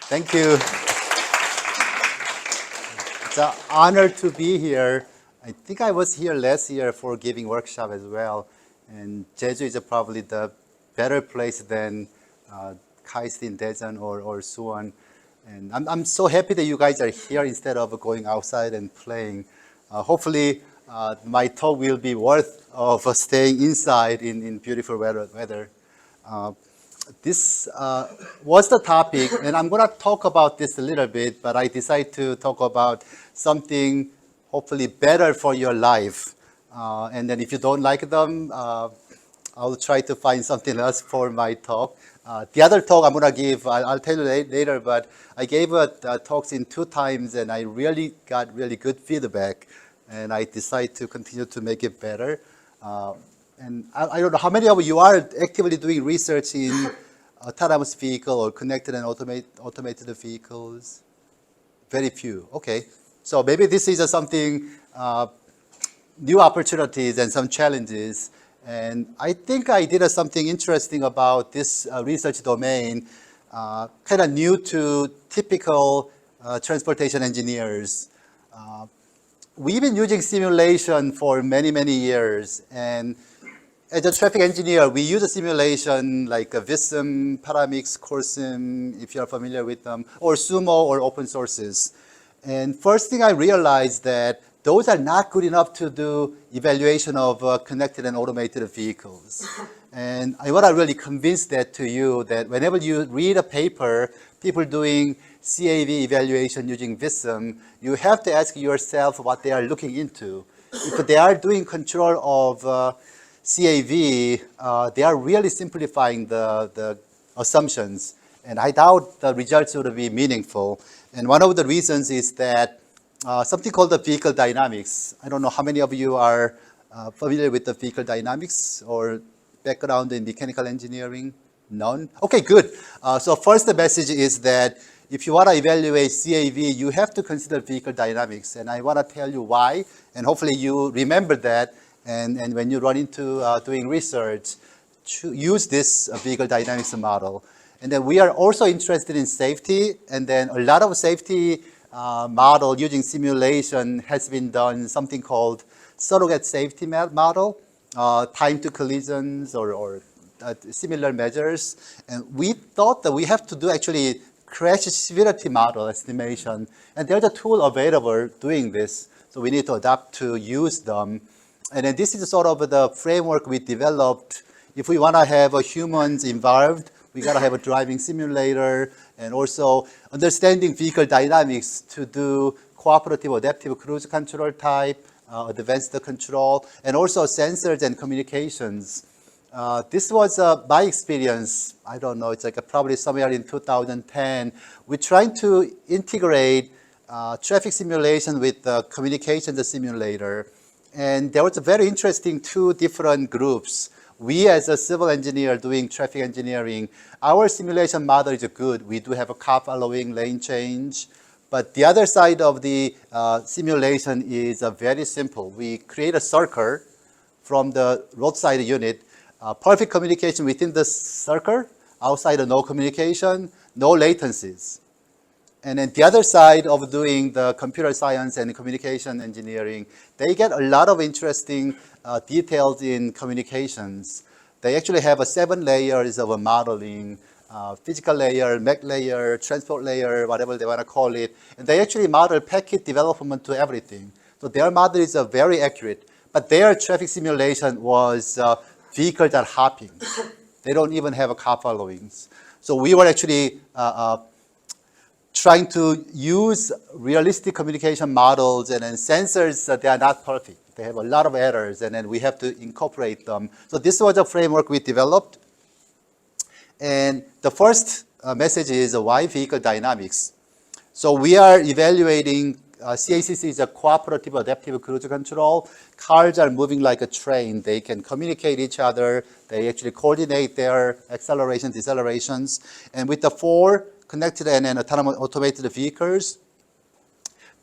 Thank you. It's an honor to be here. I think I was here last year for giving workshop as well. And Jeju is probably the better place than KAIST in Daejeon or Suwon. And I'm so happy that you guys are here instead of going outside and playing. Hopefully, my talk will be worth of staying inside in beautiful weather. This was the topic, and I'm going to talk about this a little bit, but I decided to talk about something hopefully better for your life. And then if you don't like them, I'll try to find something else for my talk. The other talk I'm going to give, I'll tell you later, but I gave talks in 2 times, and I really got really good feedback, and I decided to continue to make it better. And I don't know how many of you are actively doing research in autonomous vehicle or connected and automated vehicles? Very few. Okay. So maybe this is something, new opportunities and some challenges. And I think I did something interesting about this research domain, kind of new to typical transportation engineers. We've been using simulation for many, many years. And as a traffic engineer, we use a simulation like a Vissim, Paramix, Corsim, if you're familiar with them, or Sumo or open sources. And first thing I realized that those are not good enough to do evaluation of connected and automated vehicles. And I want to really convince that to you that whenever you read a paper, people doing CAV evaluation using Vissim, you have to ask yourself what they are looking into. If they are doing control of CAV, they are really simplifying the assumptions. And I doubt the results would be meaningful. And one of the reasons is that something called the vehicle dynamics. I don't know how many of you are familiar with the vehicle dynamics or background in mechanical engineering? None? Okay, good. So first the message is that if you want to evaluate CAV, you have to consider vehicle dynamics. And I want to tell you why. And hopefully you remember that. And when you run into doing research, use this vehicle dynamics model. And then we are also interested in safety. And then a lot of safety model using simulation has been done, something called surrogate safety model, time to collisions or similar measures. And we thought that we have to do actually crash severity model estimation. And there's a tool available doing this. So we need to adapt to use them. And then this is sort of the framework we developed. If we want to have humans involved, we got to have a driving simulator and also understanding vehicle dynamics to do cooperative adaptive cruise control type, advanced control, and also sensors and communications. This was my experience. I don't know, it's like probably somewhere in 2010. We're trying to integrate traffic simulation with the communications simulator. And there was a very interesting 2 different groups. We as a civil engineer doing traffic engineering, our simulation model is good. We do have a car following lane change. But the other side of the simulation is very simple. We create a circle from the roadside unit, perfect communication within the circle, outside no communication, no latencies. And then the other side of doing the computer science and communication engineering, they get a lot of interesting details in communications. They actually have 7 layers of modeling, physical layer, mech layer, transport layer, whatever they want to call it. And they actually model packet development to everything. So their model is very accurate. But their traffic simulation was vehicles are hopping. They don't even have a car followings. So we were actually trying to use realistic communication models and then sensors that they are not perfect. They have a lot of errors and then we have to incorporate them. So this was a framework we developed. And the first message is why vehicle dynamics. So we are evaluating CACC is a cooperative adaptive cruise control. Cars are moving like a train. They can communicate each other. They actually coordinate their acceleration, decelerations. And with the 4 connected and autonomous automated vehicles,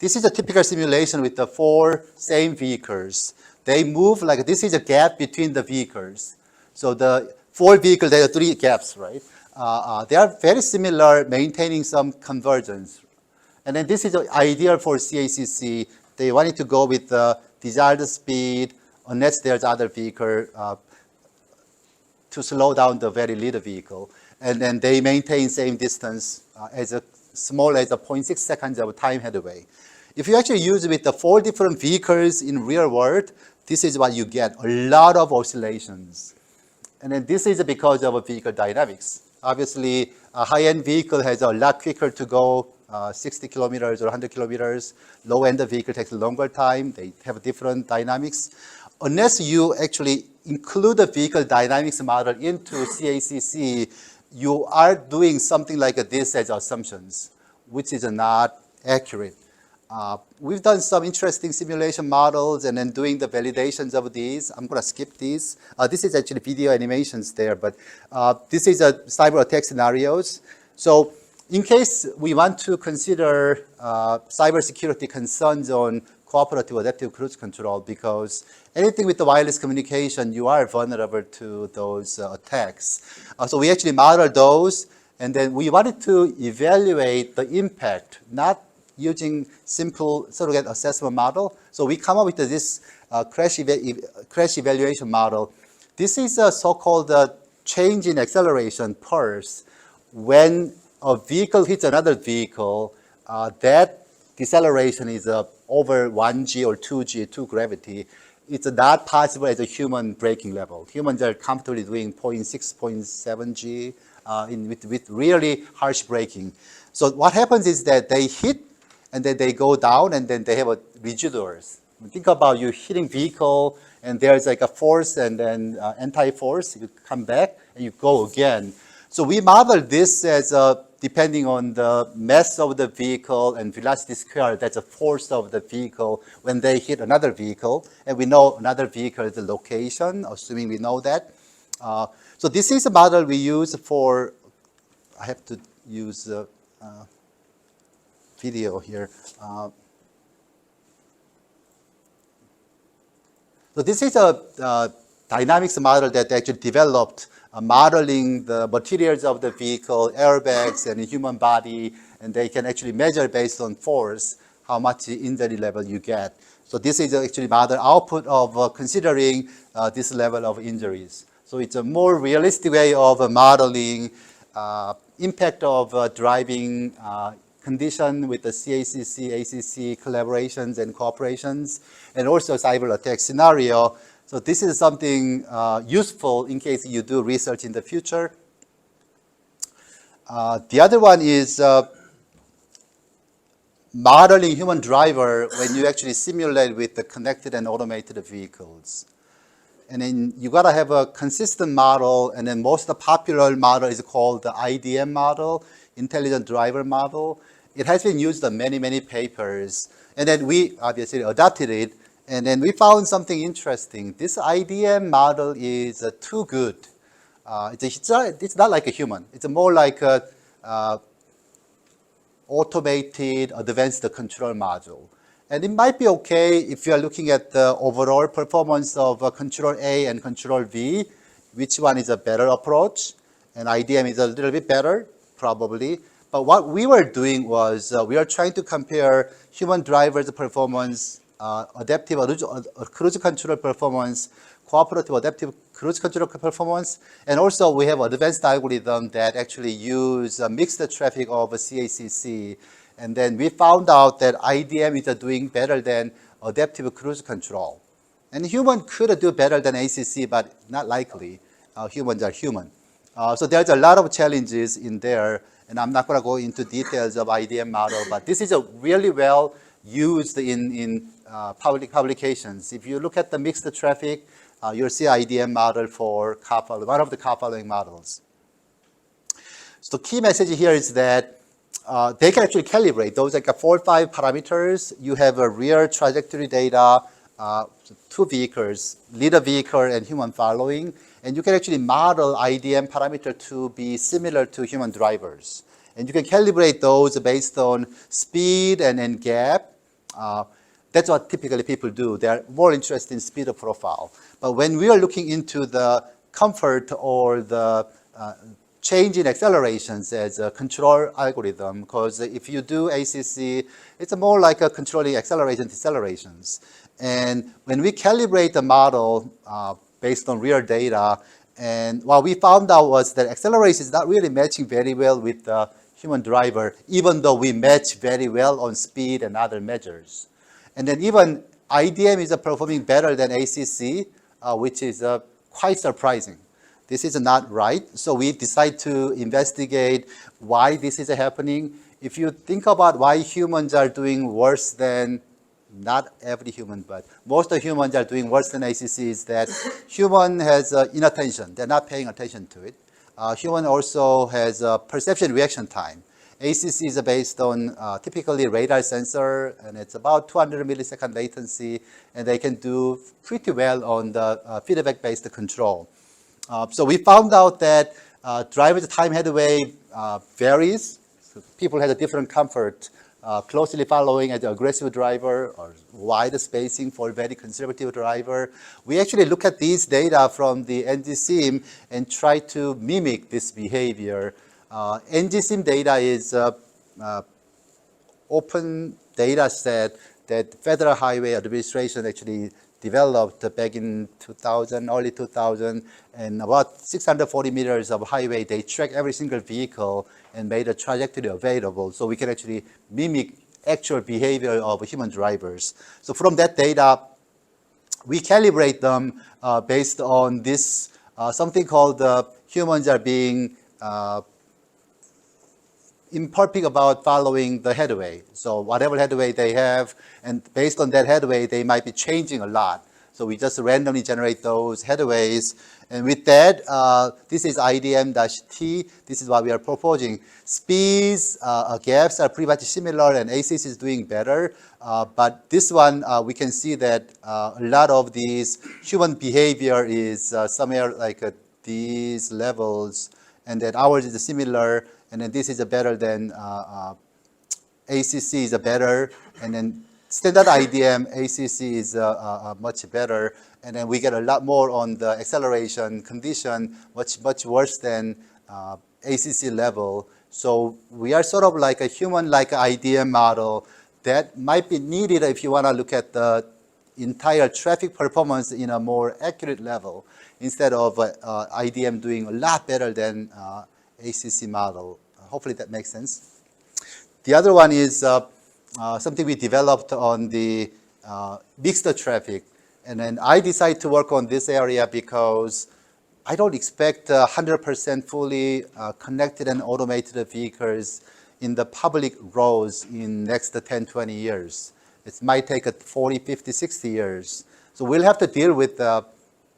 this is a typical simulation with the 4 same vehicles. They move like this is a gap between the vehicles. So the 4 vehicles, there are 3 gaps, right? They are very similar, maintaining some convergence. And then this is ideal for CACC. They wanted to go with the desired speed unless there's other vehicle to slow down the very little vehicle. And then they maintain same distance as small as a 0.6 seconds of time headway. If you actually use it with the 4 different vehicles in real world, this is what you get, a lot of oscillations. And then this is because of vehicle dynamics. Obviously, a high-end vehicle has a lot quicker to go, 60 kilometers or 100 kilometers. Low-end vehicle takes a longer time. They have different dynamics. Unless you actually include the vehicle dynamics model into CACC, you are doing something like this as assumptions, which is not accurate. We've done some interesting simulation models and then doing the validations of these. I'm going to skip these. This is actually video animations there, but this is a cyber attack scenarios. So in case we want to consider cybersecurity concerns on cooperative adaptive cruise control, because anything with the wireless communication, you are vulnerable to those attacks. So we actually modeled those, and then we wanted to evaluate the impact, not using simple surrogate assessment model. So we come up with this crash evaluation model. This is a so-called change in acceleration pulse. When a vehicle hits another vehicle, that deceleration is over 1g or 2g, 2 gravity. It's not possible as a human braking level. Humans are comfortably doing 0.6, 0.7g with really harsh braking. So what happens is that they hit and then they go down and then they have residuals. Think about you hitting vehicle and there's like a force and then anti-force. You come back and you go again. So we modeled this as depending on the mass of the vehicle and velocity squared, that's a force of the vehicle when they hit another vehicle. And we know another vehicle is the location, assuming we know that. So this is a model we use for, I have to use video here. So this is a dynamics model that actually developed modeling the materials of the vehicle, airbags, and the human body, and they can actually measure based on force how much injury level you get. So this is actually model output of considering this level of injuries. So it's a more realistic way of modeling impact of driving condition with the CACC, ACC collaborations and cooperations, and also cyber attack scenario. So this is something useful in case you do research in the future. The other one is modeling human driver when you actually simulate with the connected and automated vehicles. And then you gotta have a consistent model, and then most popular model is called the IDM model, Intelligent Driver Model. It has been used in many, many papers. And then we obviously adopted it. And then we found something interesting. This IDM model is too good. It's not like a human. It's more like a automated advanced control module. And it might be okay if you are looking at the overall performance of control A and control V, which one is a better approach. And IDM is a little bit better, probably. But what we were doing was we are trying to compare human drivers' performance, adaptive cruise control performance, cooperative adaptive cruise control performance, and also we have advanced algorithm that actually use mixed traffic of CACC. And then we found out that IDM is doing better than adaptive cruise control. And human could do better than ACC, but not likely. Humans are human. So there's a lot of challenges in there, and I'm not going to go into details of IDM model, but this is a really well used in public publications. If you look at the mixed traffic, you'll see IDM model for one of the car following models. So the key message here is that they can actually calibrate those like 4 or 5 parameters. You have a real trajectory data, 2 vehicles, leader vehicle and human following, and you can actually model IDM parameter to be similar to human drivers. And you can calibrate those based on speed and gap. That's what typically people do. They're more interested in speed profile. But when we are looking into the comfort or the change in accelerations as a control algorithm, because if you do ACC, it's more like a controlling acceleration decelerations. And when we calibrate the model based on real data, and what we found out was that acceleration is not really matching very well with the human driver, even though we match very well on speed and other measures. And then even IDM is performing better than ACC, which is quite surprising. This is not right. So we decide to investigate why this is happening. If you think about why humans are doing worse than, not every human, but most of humans are doing worse than ACC, is that human has inattention. They're not paying attention to it. Human also has perception reaction time. ACC is based on typically radar sensor, and it's about 200 millisecond latency, and they can do pretty well on the feedback-based control. So we found out that driver's time headway varies. So people had a different comfort, closely following an aggressive driver or wide spacing for a very conservative driver. We actually look at these data from the NGSIM and try to mimic this behavior. NGSIM data is open data set that Federal Highway Administration actually developed back in 2000, early 2000, and about 640 meters of highway, they track every single vehicle and made a trajectory available, so we can actually mimic actual behavior of human drivers. So from that data, we calibrate them based on this, something called humans are being imperfect about following the headway. So whatever headway they have, and based on that headway, they might be changing a lot. So we just randomly generate those headways. And with that, this is IDM-T. This is what we are proposing. Speeds, gaps are pretty much similar, and ACC is doing better. But this one, we can see that a lot of these human behavior is somewhere like these levels, and that ours is similar. And then this is better than ACC is better, and then standard IDM ACC is much better, and then we get a lot more on the acceleration condition, much worse than ACC level. So we are sort of like a human-like IDM model that might be needed if you want to look at the entire traffic performance in a more accurate level, instead of IDM doing a lot better than ACC model. Hopefully that makes sense. The other one is something we developed on the mixed traffic. And then I decided to work on this area because I don't expect 100% fully connected and automated vehicles in the public roads in next 10, 20 years. It might take 40, 50, 60 years. So we'll have to deal with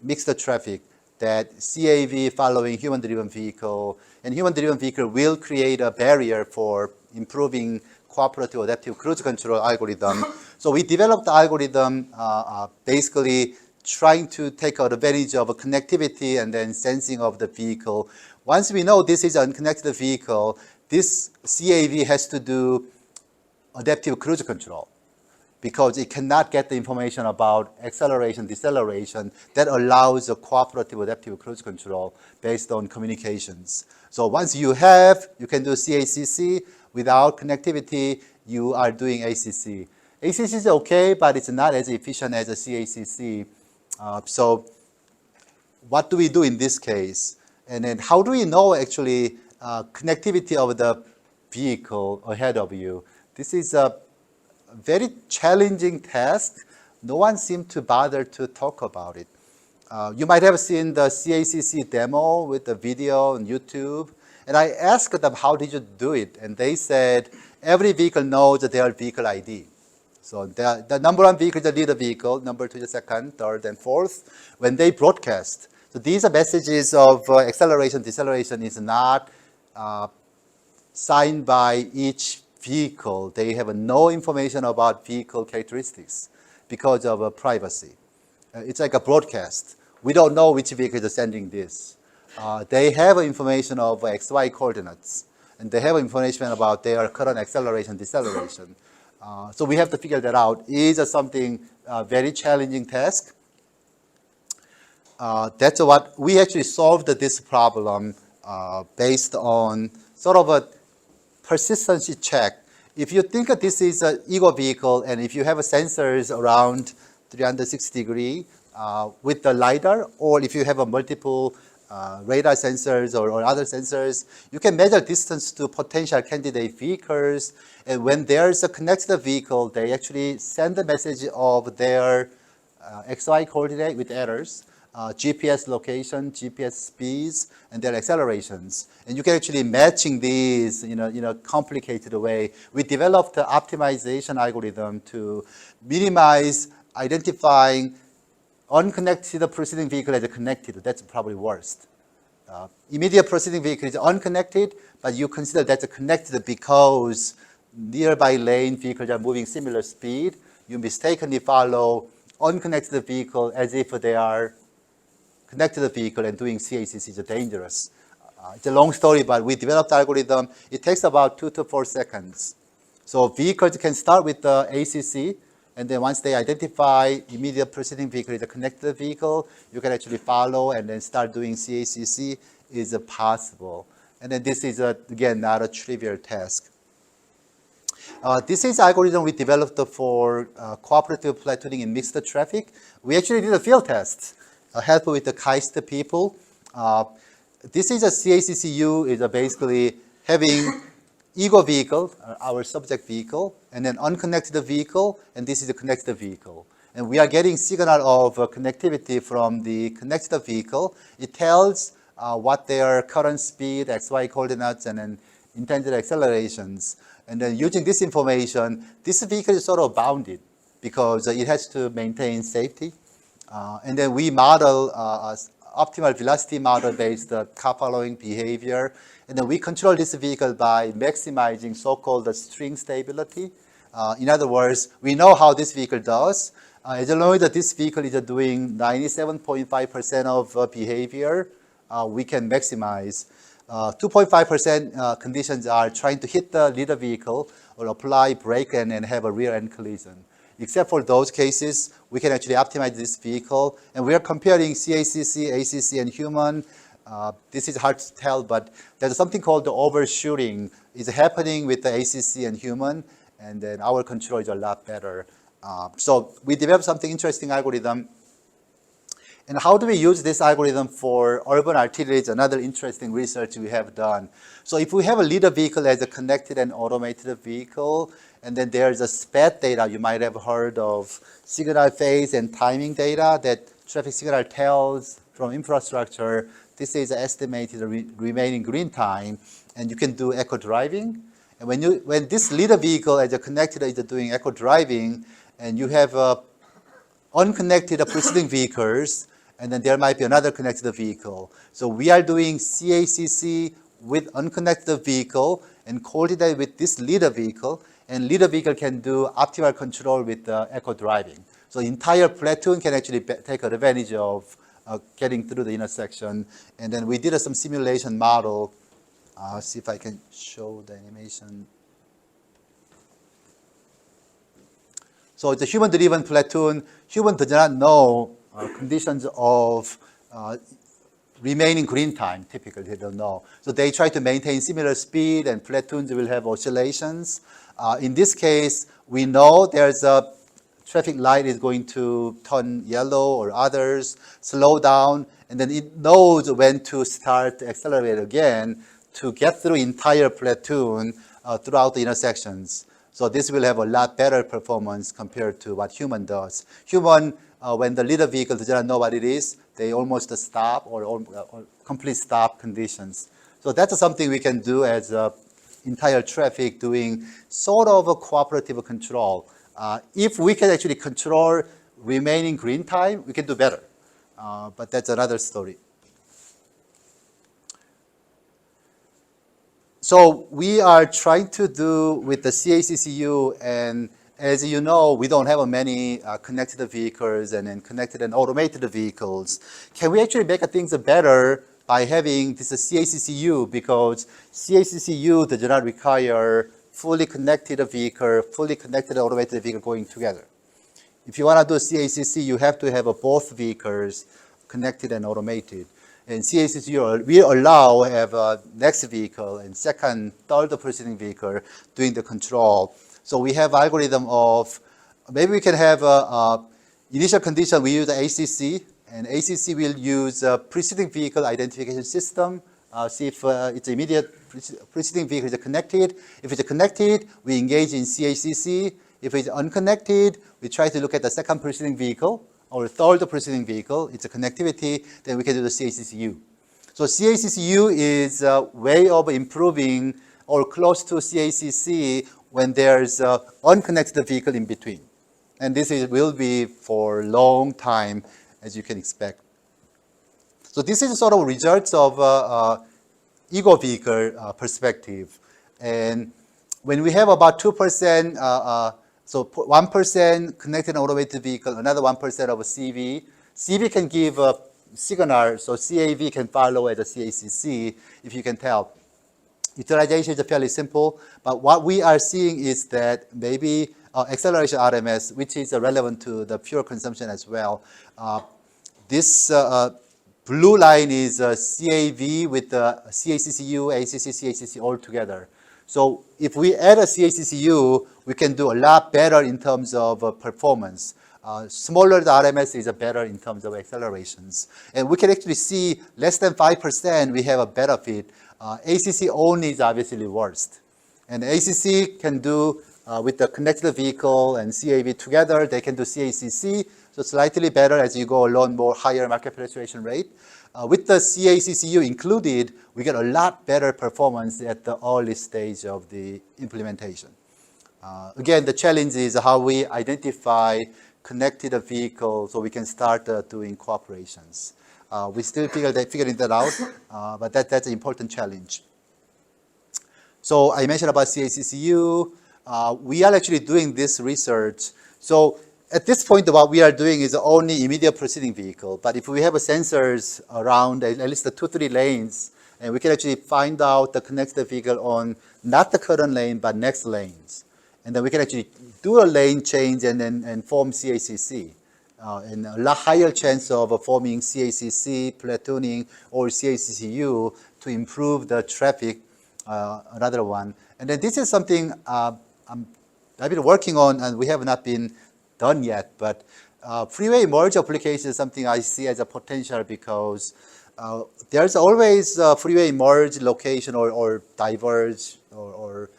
mixed traffic, that CAV following human-driven vehicle, and human-driven vehicle will create a barrier for improving cooperative adaptive cruise control algorithm. So we developed the algorithm basically trying to take advantage of connectivity and then sensing of the vehicle. Once we know this is an unconnected vehicle, this CAV has to do adaptive cruise control, because it cannot get the information about acceleration, deceleration that allows a cooperative adaptive cruise control based on communications. So once you have, you can do CACC. Without connectivity, you are doing ACC. ACC is okay, but it's not as efficient as a CACC. So what do we do in this case? And then how do we know actually connectivity of the vehicle ahead of you? This is a very challenging task. No one seemed to bother to talk about it. You might have seen the CACC demo with the video on YouTube. And I asked them, how did you do it? And they said, every vehicle knows their vehicle ID. So the number one vehicle is the leader vehicle, number two is the second, third, and fourth, when they broadcast. So these are messages of acceleration, deceleration is not signed by each vehicle. They have no information about vehicle characteristics because of privacy. It's like a broadcast. We don't know which vehicle is sending this. They have information of XY coordinates, and they have information about their current acceleration, deceleration. So we have to figure that out. It is something very challenging task. That's what we actually solved this problem based on sort of a persistency check. If you think that this is an ego vehicle, and if you have sensors around 360 degree with the LiDAR, or if you have a multiple radar sensors or other sensors, you can measure distance to potential candidate vehicles. And when there's a connected vehicle, they actually send the message of their XY coordinate with errors, GPS location, GPS speeds, and their accelerations. And you can actually matching these in a complicated way. We developed an optimization algorithm to minimize identifying unconnected proceeding vehicle as a connected. That's probably worst. Immediate proceeding vehicle is unconnected, but you consider that's connected because nearby lane vehicles are moving similar speed. You mistakenly follow unconnected vehicle as if they are connected vehicle, and doing CACC is dangerous. It's a long story, but we developed algorithm. It takes about 2 to 4 seconds. So vehicles can start with the ACC, and then once they identify immediate preceding vehicle is a connected vehicle, you can actually follow and then start doing CACC is possible. And then this is, again, not a trivial task. This is algorithm we developed for cooperative platooning in mixed traffic. We actually did a field test, help with the KAIST people. This is a CACCU, is basically having ego vehicle, our subject vehicle, and then unconnected vehicle, and this is a connected vehicle. And we are getting signal of connectivity from the connected vehicle. It tells what their current speed, XY coordinates, and then intended accelerations. And then using this information, this vehicle is sort of bounded because it has to maintain safety. And then we model optimal velocity model based car following behavior. And then we control this vehicle by maximizing so-called string stability. In other words, we know how this vehicle does. As long as this vehicle is doing 97.5% of behavior, we can maximize. 2.5% conditions are trying to hit the leader vehicle or apply brake and have a rear end collision. Except for those cases, we can actually optimize this vehicle. And we are comparing CACC, ACC, and human. This is hard to tell, but there's something called the overshooting. It's happening with the ACC and human, and then our control is a lot better. So we developed something interesting algorithm. And how do we use this algorithm for urban arteries? Another interesting research we have done. So if we have a leader vehicle as a connected and automated vehicle, and then there's a SPAD data, you might have heard of signal phase and timing data that traffic signal tells from infrastructure. This is estimated remaining green time, and you can do eco driving. And when this leader vehicle as a connected is doing eco driving, and you have unconnected preceding vehicles, and then there might be another connected vehicle. So we are doing CACC with unconnected vehicle and coordinate with this leader vehicle, and leader vehicle can do optimal control with eco driving. So entire platoon can actually take advantage of getting through the intersection. And then we did some simulation model. See if I can show the animation. So it's a human-driven platoon. Human does not know conditions of remaining green time. Typically, they don't know. So they try to maintain similar speed, and platoons will have oscillations. In this case, we know there's a traffic light is going to turn yellow or others, slow down, and then it knows when to start to accelerate again to get through entire platoon throughout the intersections. So this will have a lot better performance compared to what human does. Human, when the leader vehicle does not know what it is, they almost stop or complete stop conditions. So that's something we can do as entire traffic doing sort of a cooperative control. If we can actually control remaining green time, we can do better. But that's another story. So we are trying to do with the CACCU, and as you know, we don't have many connected vehicles and then connected and automated vehicles. Can we actually make things better by having this CACCU? Because CACCU does not require fully connected vehicle, fully connected automated vehicle going together. If you want to do CACC, you have to have both vehicles connected and automated. And CACC will allow have a next vehicle and second, third proceeding vehicle doing the control. So we have algorithm of, maybe we can have a initial condition, we use the ACC, and ACC will use a preceding vehicle identification system, see if it's immediate preceding vehicle is connected. If it's connected, we engage in CACC. If it's unconnected, we try to look at the second preceding vehicle or third preceding vehicle. It's a connectivity, then we can do the CACCU. So CACCU is a way of improving or close to CACC when there's an unconnected vehicle in between. And this will be for a long time, as you can expect. So this is sort of results of ego vehicle perspective. And when we have about 2%, so 1% connected automated vehicle, another 1% of a CV, CV can give a signal, so CAV can follow at the CACC, if you can tell. Utilization is fairly simple, but what we are seeing is that maybe acceleration RMS, which is relevant to the pure consumption as well. This blue line is CAV with the CACCU, ACC, CACC all together. So if we add a CACCU, we can do a lot better in terms of performance. Smaller the RMS is better in terms of accelerations. And we can actually see less than 5%, we have a benefit. ACC only is obviously worst. And ACC can do, with the connected vehicle and CAV together, they can do CACC, so slightly better as you go along, more higher market penetration rate. With the CACCU included, we get a lot better performance at the early stage of the implementation. Again, the challenge is how we identify connected vehicles so we can start doing cooperations. We still figuring that out, but that's an important challenge. So I mentioned about CACCU. We are actually doing this research. So at this point, what we are doing is only immediate proceeding vehicle. But if we have sensors around at least the 2-3 lanes, and we can actually find out the connected vehicle on not the current lane, but next lanes. And then we can actually do a lane change and form CACC. And a lot higher chance of forming CACC, platooning, or CACCU to improve the traffic, another one. And then this is something I've been working on, and we have not been done yet, but freeway merge application is something I see as a potential because there's always freeway merge location or diverge or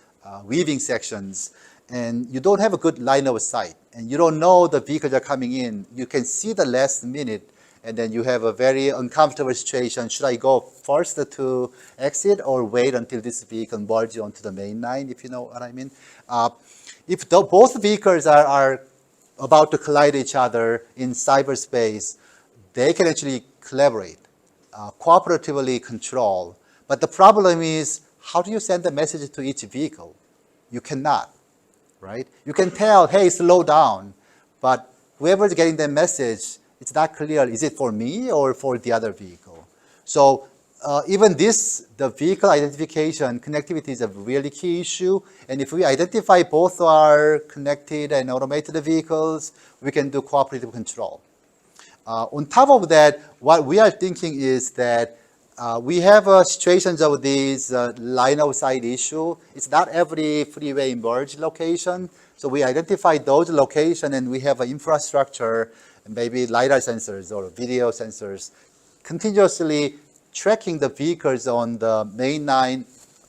weaving sections, and you don't have a good line of sight, and you don't know the vehicles are coming in. You can see the last minute, and then you have a very uncomfortable situation. Should I go first to exit or wait until this vehicle merges onto the main line, if you know what I mean? If both vehicles are about to collide each other in cyberspace, they can actually collaborate, cooperatively control. But the problem is, how do you send a message to each vehicle? You cannot, right? You can tell, hey, slow down, but whoever's getting the message, it's not clear, is it for me or for the other vehicle? So even this, the vehicle identification, connectivity is a really key issue. And if we identify both our connected and automated vehicles, we can do cooperative control. On top of that, what we are thinking is that we have situations of these line of sight issue. It's not every freeway merge location. So we identify those locations and we have an infrastructure, maybe LiDAR sensors or video sensors, continuously tracking the vehicles on the main line,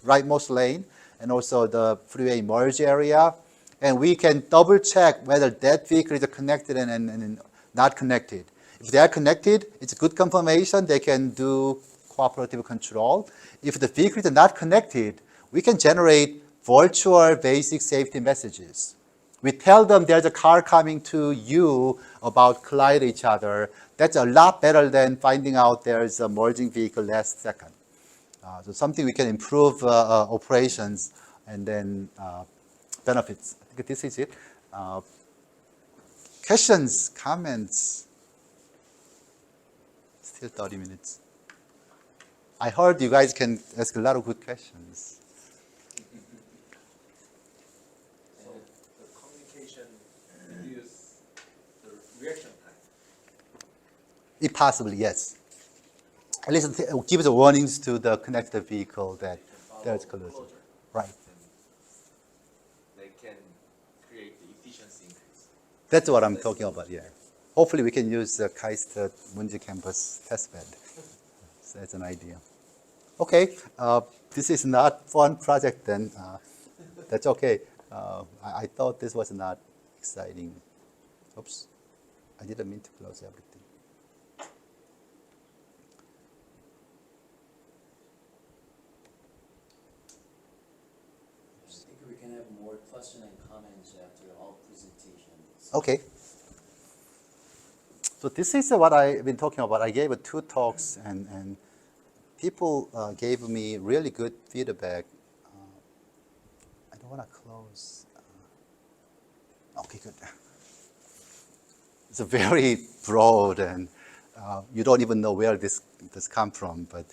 rightmost lane, and also the freeway merge area. And we can double check whether that vehicle is connected and not connected. If they are connected, it's a good confirmation. They can do cooperative control. If the vehicle is not connected, we can generate virtual basic safety messages. We tell them there's a car coming to you about collide each other. That's a lot better than finding out there's a merging vehicle last second. So something we can improve operations and then benefits. I think this is it. Questions, comments? Still 30 minutes. I heard you guys can ask a lot of good questions. So the communication reduce the reaction time. If possibly, yes. at least it gives warnings to the connected vehicle that there's collision. Right. They can create the efficiency increase. That's what I'm talking about, yeah. Hopefully we can use the KAIST Munji campus testbed. So that's an idea. Okay, this is not fun project then. That's okay. I thought this was not exciting. Oops, I didn't mean to close everything. I think we can have more questions and comments after all presentations. Okay. So this is what I've been talking about. I gave 2 talks and people gave me really good feedback. I don't want to close. Okay, good. It's a very broad and you don't even know where this come from. But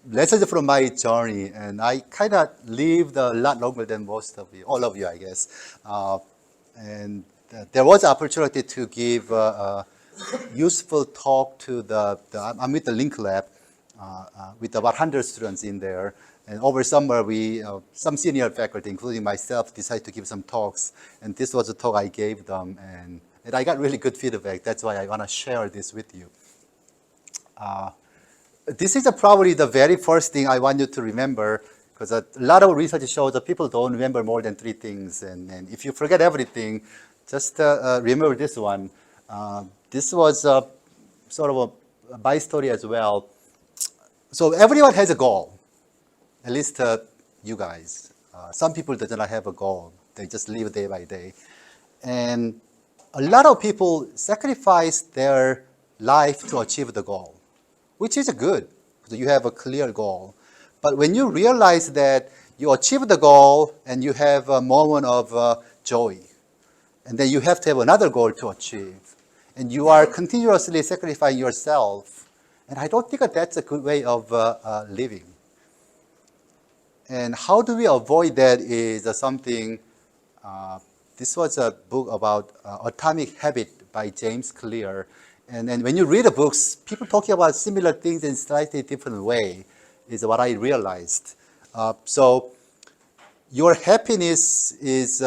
lessons from my journey, and I kind of lived a lot longer than most of you, all of you, I guess. And there was opportunity to give useful talk to I'm with the Link Lab with about 100 students in there. And over summer, some senior faculty, including myself, decided to give some talks. And this was a talk I gave them. And I got really good feedback. That's why I want to share this with you. This is probably the very first thing I want you to remember, because a lot of research shows that people don't remember more than 3 things. And if you forget everything, just remember this one. This was sort of my story as well. So everyone has a goal, at least you guys. Some people do not have a goal. They just live day by day. And a lot of people sacrifice their life to achieve the goal, which is good, because you have a clear goal. But when you realize that you achieve the goal and you have a moment of joy, and then you have to have another goal to achieve, and you are continuously sacrificing yourself, and I don't think that that's a good way of living. And how do we avoid that is something, this was a book about Atomic Habit by James Clear. And when you read the books, people talking about similar things in slightly different way is what I realized. So your happiness is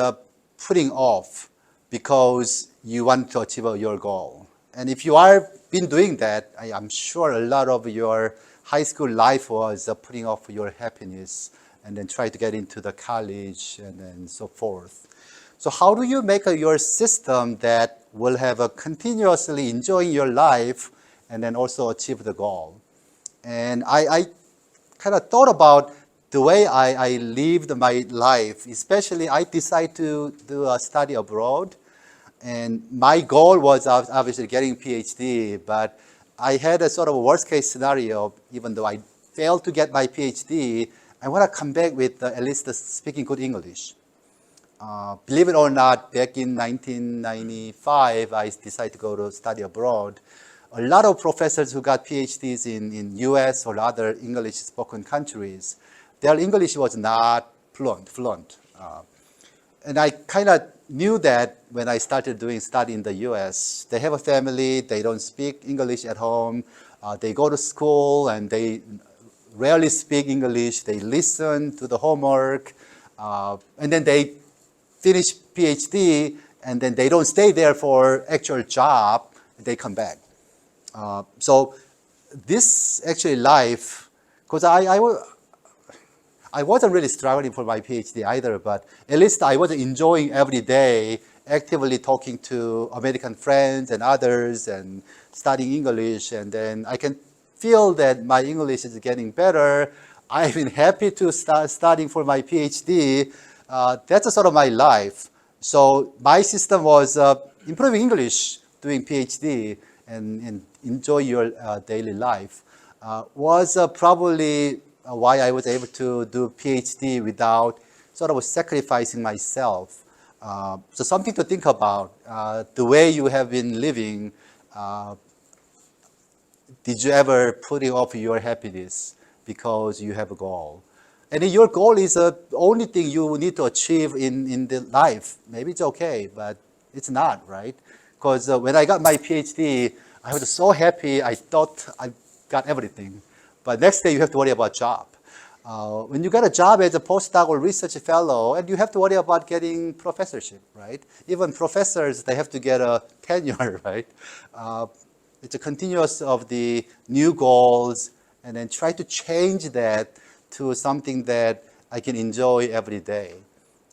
putting off because you want to achieve your goal. And if you are been doing that, I'm sure a lot of your high school life was putting off your happiness and then try to get into the college and then so forth. So how do you make your system that will have a continuously enjoying your life and then also achieve the goal? And I kind of thought about the way I lived my life, especially I decided to do a study abroad. And my goal was obviously getting PhD, but I had a sort of a worst case scenario. Even though I failed to get my PhD, I want to come back with at least speaking good English. Believe it or not, back in 1995, I decided to go to study abroad. A lot of professors who got PhDs in US or other English-spoken countries, their English was not fluent. And I kind of knew that when I started doing study in the US. They have a family, they don't speak English at home, they go to school and they rarely speak English, they listen to the homework, and then they finish PhD, and then they don't stay there for actual job, they come back. So this actually life, because I wasn't really struggling for my PhD either, but at least I was enjoying every day, actively talking to American friends and others and studying English, and then I can feel that my English is getting better. I've been happy to start studying for my PhD. That's a sort of my life. So my system was improving English, doing PhD, and enjoy your daily life. Was probably why I was able to do PhD without sort of sacrificing myself. So something to think about. The way you have been living, did you ever put off your happiness because you have a goal? And if your goal is the only thing you need to achieve in the life, maybe it's okay, but it's not, right? Because when I got my PhD, I was so happy. I thought got everything. But next day you have to worry about job. When you get a job as a postdoc or research fellow, and you have to worry about getting professorship, right? Even professors, they have to get a tenure, right? It's a continuous of the new goals, and then try to change that to something that I can enjoy every day.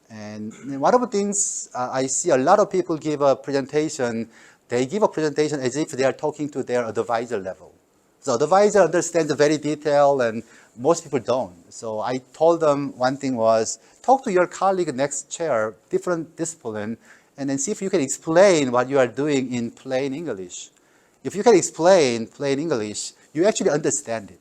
And one of the things I see a lot of people give a presentation, they give a presentation as if they are talking to their advisor level. So the advisor understands very detail, and most people don't. So I told them one thing was, talk to your colleague next chair, different discipline, and then see if you can explain what you are doing in plain English. If you can explain plain English, you actually understand it.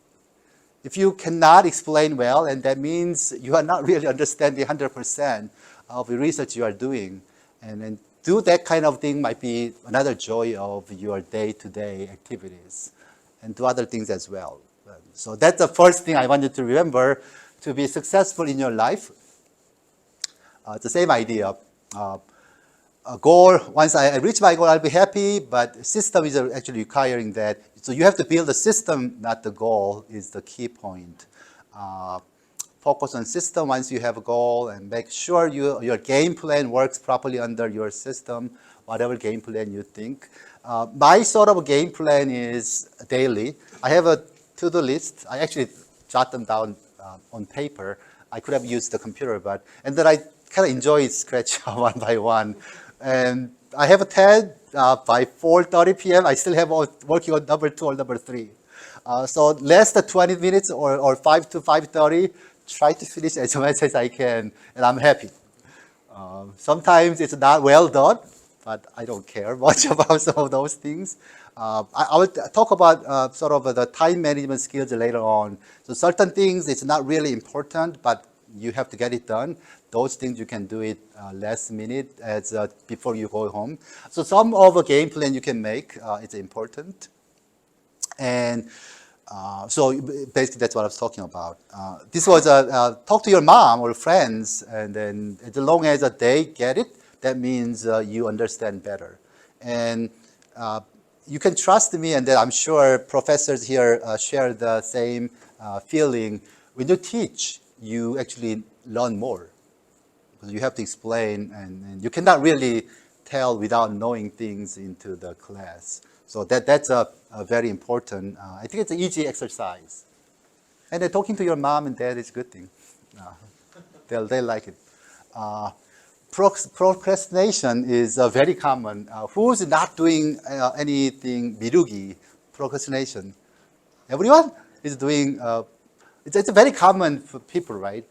If you cannot explain well, and that means you are not really understanding 100% of the research you are doing. And then do that kind of thing might be another joy of your day-to-day activities, and do other things as well. So that's the first thing I want you to remember to be successful in your life. It's the same idea. A goal, once I reach my goal, I'll be happy, but system is actually requiring that. So you have to build the system, not the goal, is the key point. Focus on system once you have a goal, and make sure your game plan works properly under your system, whatever game plan you think. My sort of game plan is daily. I have a to-do list. I actually jot them down on paper. I could have used the computer, and then I kind of enjoy scratch one by one. And I have a TED by 4:30 p.m. I still have working on number 2 or number 3. So less than 20 minutes or 5 to 5:30, try to finish as much as I can, and I'm happy. Sometimes it's not well done, but I don't care much about some of those things. I will talk about sort of the time management skills later on. So certain things, it's not really important, but you have to get it done. Those things you can do it last minute as before you go home. So some of a game plan you can make, it's important. And so basically that's what I was talking about. This was talk to your mom or friends, and then as long as they get it, that means you understand better. And you can trust me, and then I'm sure professors here share the same feeling. When you teach, you actually learn more, because you have to explain, and you cannot really tell without knowing things into the class. So that's a very important. I think it's an easy exercise. And then talking to your mom and dad is a good thing. They'll like it. Procrastination is very common. Who's not doing anything mirugi? Procrastination. Everyone is doing. It's very common for people, right?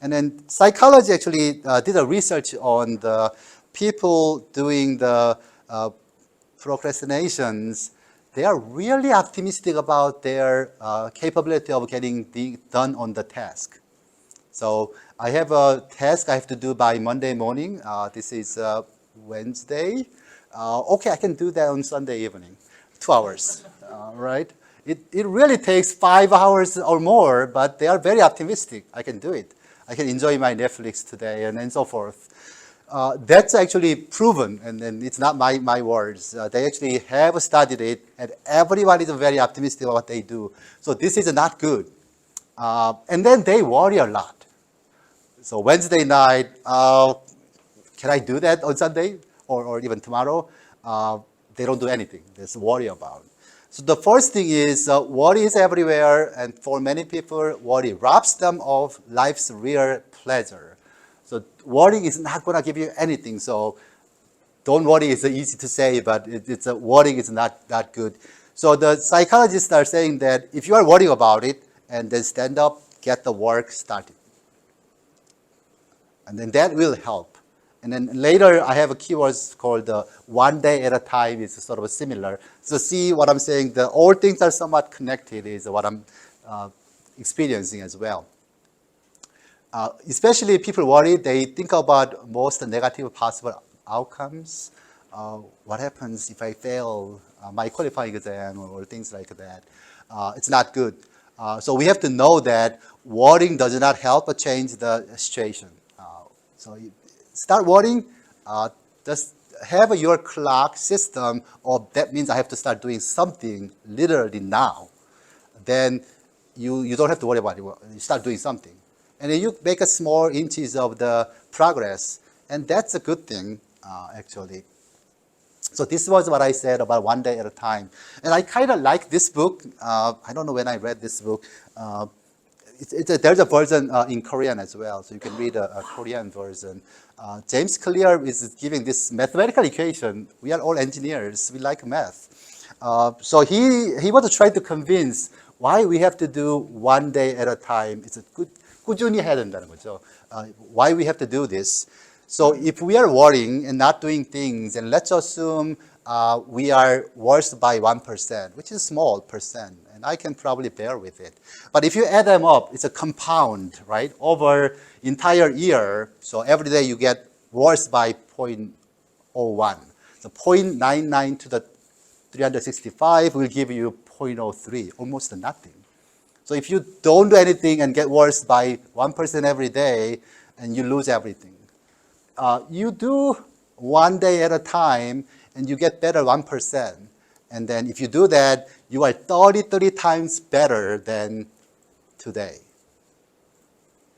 And then psychology actually did a research on the people doing the procrastinations. They are really optimistic about their capability of getting done on the task. So I have a task I have to do by Monday morning. This is Wednesday. Okay, I can do that on Sunday evening, 2 hours, right? It really takes 5 hours or more, but they are very optimistic. I can do it. I can enjoy my Netflix today, and so forth. That's actually proven, and it's not my words. They actually have studied it, and everyone is very optimistic about what they do. So this is not good. And then they worry a lot. So Wednesday night, can I do that on Sunday or even tomorrow? They don't do anything. They just worry about. So the first thing is worry is everywhere, and for many people, worry robs them of life's real pleasure. So worrying is not going to give you anything. So don't worry is easy to say, but worrying is not good. So the psychologists are saying that if you are worrying about it, and then stand up, get the work started. And then that will help. And then later, I have a keywords called one day at a time. It's sort of similar. So see what I'm saying, all things are somewhat connected is what I'm experiencing as well. Especially people worry, they think about most negative possible outcomes. What happens if I fail my qualifying exam or things like that? It's not good. So we have to know that worrying does not help change the situation. So start worrying, just have your clock system, or that means I have to start doing something literally now. then you don't have to worry about it. You start doing something. And then you make a small inches of the progress, and that's a good thing, actually. So this was what I said about one day at a time. And I kind of like this book. I don't know when I read this book. There's a version in Korean as well, so you can read a Korean version. James Clear is giving this mathematical equation. We are all engineers. We like math. So he was trying to convince why we have to do one day at a time. It's a 꾸준히 해야 된다는 거죠. Why we have to do this. So if we are worrying and not doing things, and let's assume we are worse by 1%, which is small percent, and I can probably bear with it. But if you add them up, it's a compound, right? Over entire year, so every day you get worse by 0.01. So 0.99 to the 365 will give you 0.03, almost nothing. So if you don't do anything and get worse by 1% every day, and you lose everything. You do one day at a time, and you get better 1%. And then if you do that, you are 30 times better than today.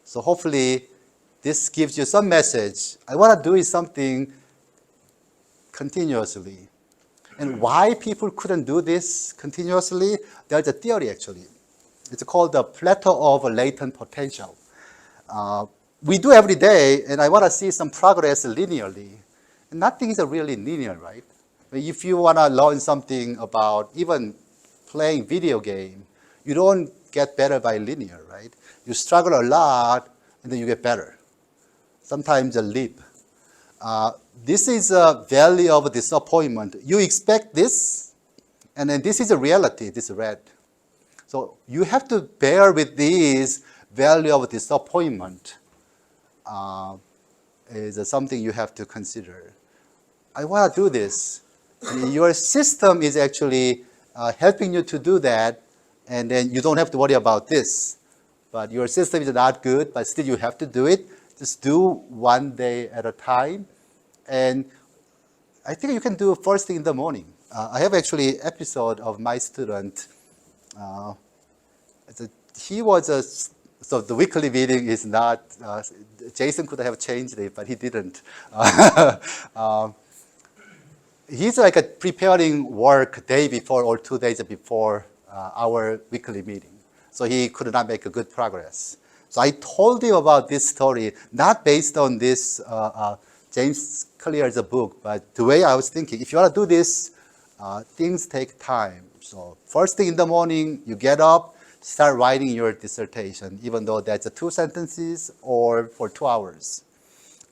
So hopefully, this gives you some message. I want to do something continuously. And why people couldn't do this continuously? There's a theory, actually. It's called the plateau of latent potential. We do every day, and I want to see some progress linearly. And nothing is really linear, right? If you want to learn something about even playing video game, you don't get better by linear, right? You struggle a lot, and then you get better. Sometimes a leap. This is a value of disappointment. You expect this, and then this is a reality, this red. So you have to bear with this value of disappointment. Is something you have to consider. I want to do this. And your system is actually helping you to do that, and then you don't have to worry about this. But your system is not good, but still you have to do it. Just do one day at a time. And I think you can do first thing in the morning. I have actually episode of my student. He was a So the weekly meeting is not, Jason could have changed it, but he didn't. He's like preparing work day before or 2 days before our weekly meeting. So he could not make a good progress. So I told him about this story, not based on this James Clear's book, but the way I was thinking, if you want to do this, things take time. So first thing in the morning, you get up, start writing your dissertation, even though that's 2 sentences or for 2 hours.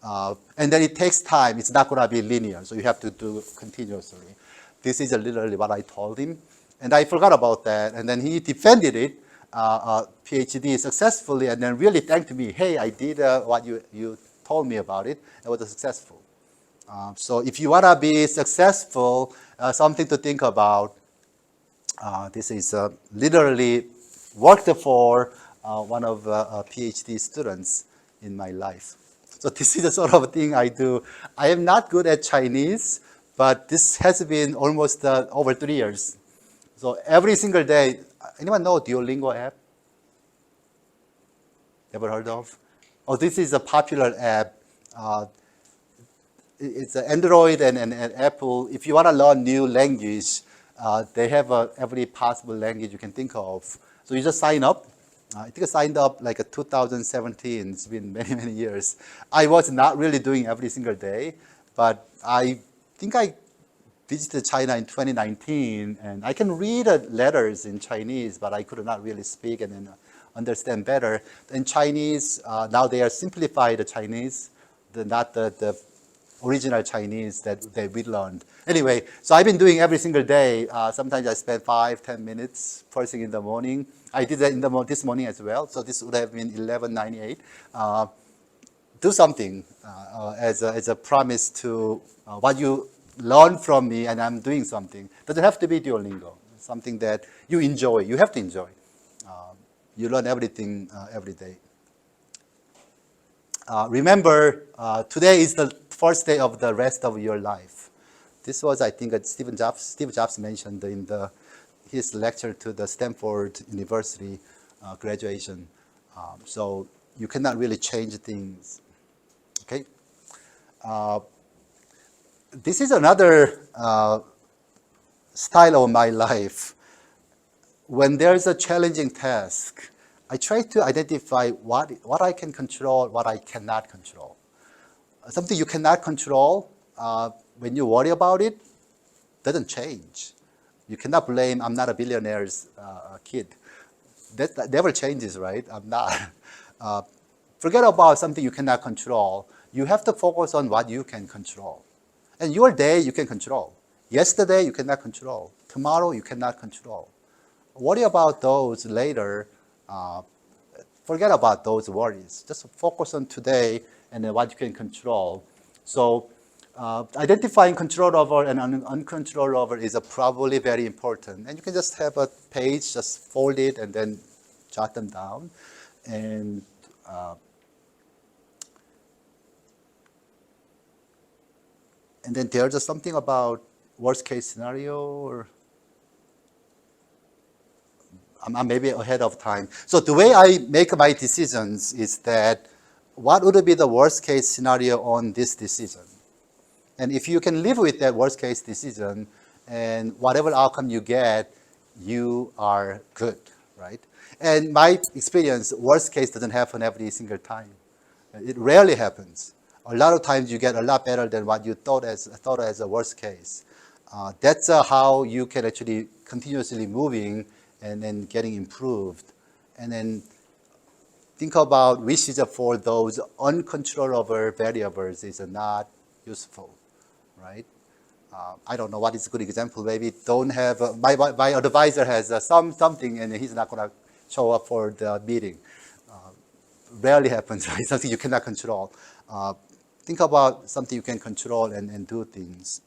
And then it takes time. It's not going to be linear, so you have to do continuously. This is literally what I told him. And I forgot about that. And then he defended it, PhD successfully, and then really thanked me. Hey, I did what you told me about it. It was successful. So if you want to be successful, something to think about. This is literally worked for one of PhD students in my life. So this is the sort of thing I do. I am not good at Chinese, but this has been almost over 3 years. So every single day, anyone know Duolingo app? Never heard of? Oh, this is a popular app. It's Android and Apple. If you want to learn new language, they have every possible language you can think of. So you just sign up. I think I signed up like 2017. It's been many, many years. I was not really doing every single day, but I think I visited China in 2019, and I can read letters in Chinese, but I could not really speak and then understand better. In Chinese, now they are simplified Chinese, not the original Chinese that we learned. Anyway, so I've been doing every single day. Sometimes I spend 5-10 minutes first thing in the morning. I did that this morning as well. So this would have been 11:98. Do something as a promise to what you learn from me, and I'm doing something. Doesn't have to be Duolingo. Something that you enjoy. You have to enjoy. You learn everything every day. Remember, today is the first day of the rest of your life. This was, I think, Steve Jobs mentioned in his lecture to the Stanford University graduation. So you cannot really change things. Okay. This is another style of my life. When there's a challenging task, I try to identify what I can control, what I cannot control. Something you cannot control, when you worry about it, doesn't change. You cannot blame, I'm not a billionaire's kid. That never changes, right? I'm not. Forget about something you cannot control. You have to focus on what you can control. And your day, you can control. Yesterday, you cannot control. Tomorrow, you cannot control. Worry about those later. Forget about those worries. Just focus on today and then what you can control. So identifying control over and uncontrolled over is probably very important. And you can just have a page, just fold it and then jot them down. And then there's just something about worst case scenario, or I'm maybe ahead of time. So the way I make my decisions is that what would be the worst case scenario on this decision? And if you can live with that worst case decision and whatever outcome you get, you are good, right? And my experience, worst case doesn't happen every single time. It rarely happens. A lot of times you get a lot better than what you thought as a worst case. That's how you can actually continuously moving and then getting improved. And then think about wishes for those uncontrollable variables is not useful, right? I don't know what is a good example. Maybe don't have, my advisor has something and he's not gonna show up for the meeting. Rarely happens, right? Something you cannot control. Think about something you can control and do things.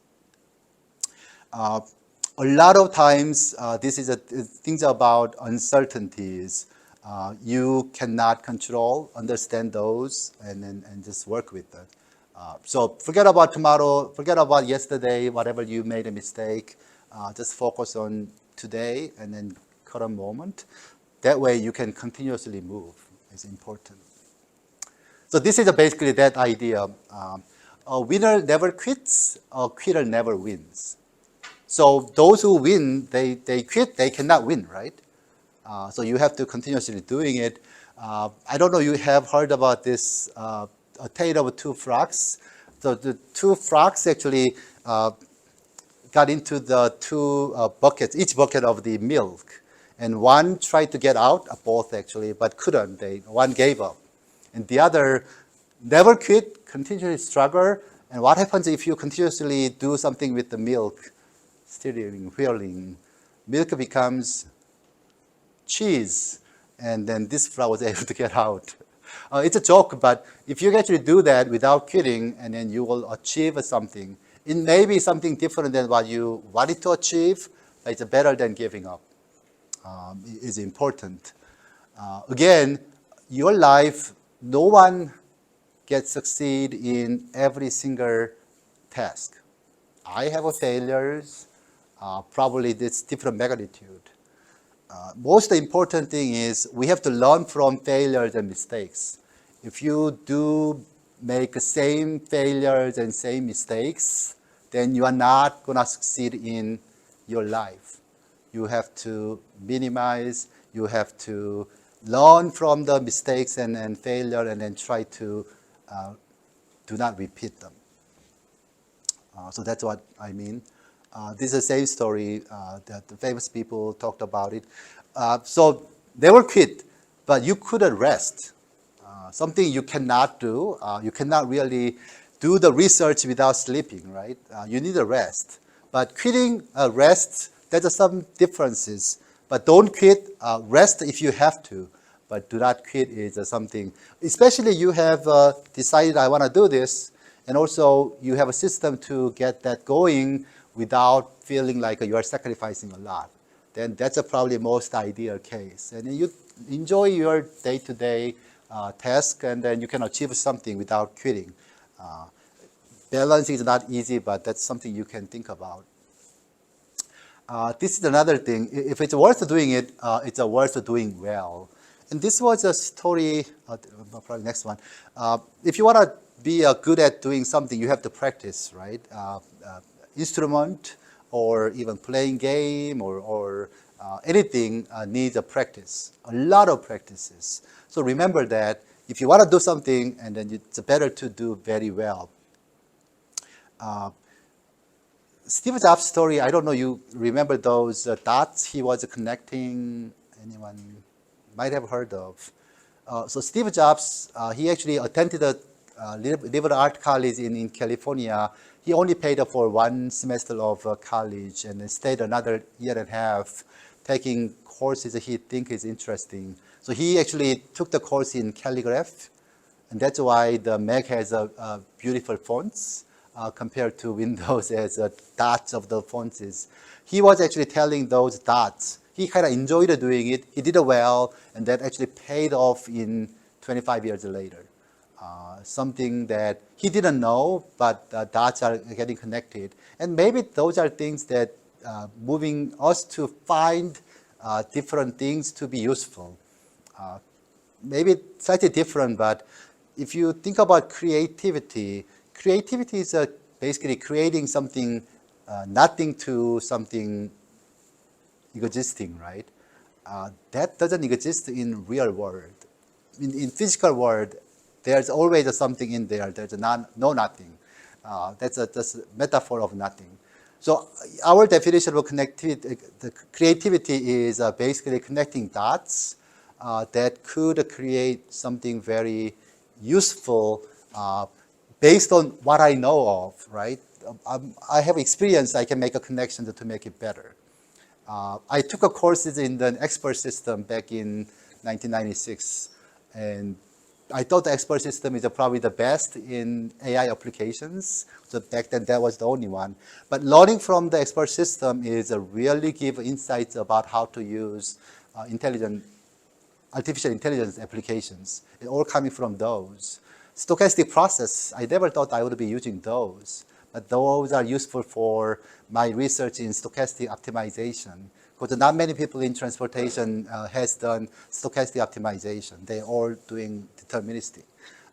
A lot of times, this is things about uncertainties. You cannot control, understand those, and just work with them. So forget about tomorrow, forget about yesterday, whatever you made a mistake. Just focus on today and then current moment. That way you can continuously move. It's important. So this is basically that idea. A winner never quits, a quitter never wins. So those who win, they quit, they cannot win, right? So you have to continuously doing it. I don't know you have heard about this, a tale of two frogs. So the two frogs actually got into the two buckets, each bucket of the milk. And one tried to get out, both actually, but couldn't. One gave up. And the other never quit, continuously struggle. And what happens if you continuously do something with the milk? Stirring, whirling, milk becomes cheese, and then this frog was able to get out. It's a joke, but if you actually do that without quitting, and then you will achieve something. It may be something different than what you wanted to achieve, but it's better than giving up. Is important. Again, your life, no one gets succeed in every single task. I have failures. Probably this different magnitude. Most important thing is we have to learn from failures and mistakes. If you do make the same failures and same mistakes, then you are not going to succeed in your life. You have to minimize, you have to learn from the mistakes and failure and then try to do not repeat them. So that's what I mean. This is the same story that the famous people talked about it. So they were quit, but you couldn't rest. Something you cannot do. You cannot really do the research without sleeping, right? You need a rest. But quitting, rest, there's some differences. But don't quit, rest if you have to. But do not quit is something, especially you have decided I want to do this, and also you have a system to get that going without feeling like you are sacrificing a lot. Then that's probably most ideal case. And then you enjoy your day-to-day task, and then you can achieve something without quitting. Balance is not easy, but that's something you can think about. This is another thing. If it's worth doing it, it's worth doing well. And this was a story, probably next one. If you want to be good at doing something, you have to practice, right? Instrument or even playing game or anything needs a practice, a lot of practices. So remember that if you want to do something, and then it's better to do very well. Steve Jobs' story, I don't know, you remember those dots he was connecting? Anyone might have heard of. So Steve Jobs, he actually attended a liberal art college in California. He only paid for one semester of college and then stayed another year and a half taking courses he think is interesting. So he actually took the course in calligraphy, and that's why the Mac has beautiful fonts compared to Windows as dots of the fonts is. He was actually telling those dots. He kind of enjoyed doing it. He did it well, and that actually paid off in 25 years later. Something that he didn't know, but dots are getting connected. And maybe those are things that moving us to find different things to be useful. Maybe slightly different, but if you think about creativity, creativity is basically creating something, nothing to something existing, right? That doesn't exist in real world. In physical world, there's always something in there. There's no nothing. That's a metaphor of nothing. So our definition of connectivity, the creativity is basically connecting dots that could create something very useful based on what I know of, right? I have experience, I can make a connection to make it better. I took a courses in the expert system back in 1996, and I thought the expert system is probably the best in AI applications. So back then that was the only one. But learning from the expert system is really give insights about how to use artificial intelligence applications. It all coming from those. Stochastic process, I never thought I would be using those, but those are useful for my research in stochastic optimization, because not many people in transportation has done stochastic optimization. They're all doing deterministic.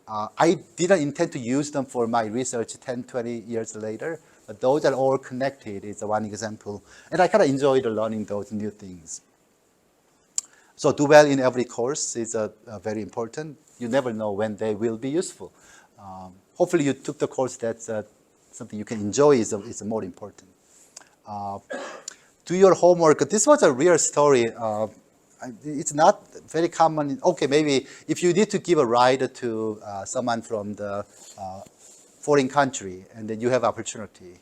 I didn't intend to use them for my research 10, 20 years later, but those are all connected is one example. And I kind of enjoyed learning those new things. So do well in every course is very important. You never know when they will be useful. Hopefully you took the course that's something you can enjoy is more important. Do your homework. This was a real story. It's not very common. Okay, maybe if you need to give a ride to someone from the foreign country and then you have opportunity,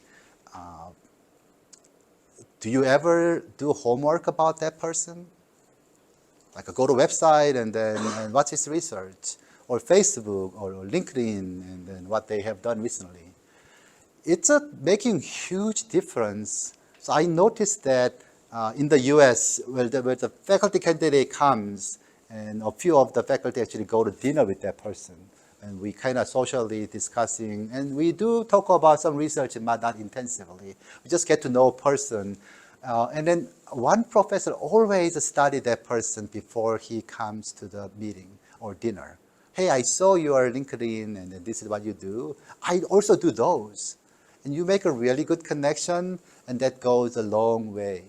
do you ever do homework about that person? Like go to website and then and watch his research, or Facebook or LinkedIn and then what they have done recently. It's making huge difference. So I noticed that in the US, where the faculty candidate comes, and a few of the faculty actually go to dinner with that person, and we kind of socially discussing, and we do talk about some research, but not intensively. We just get to know a person. And then one professor always study that person before he comes to the meeting or dinner. Hey, I saw your LinkedIn and this is what you do. I also do those. And you make a really good connection, and that goes a long way.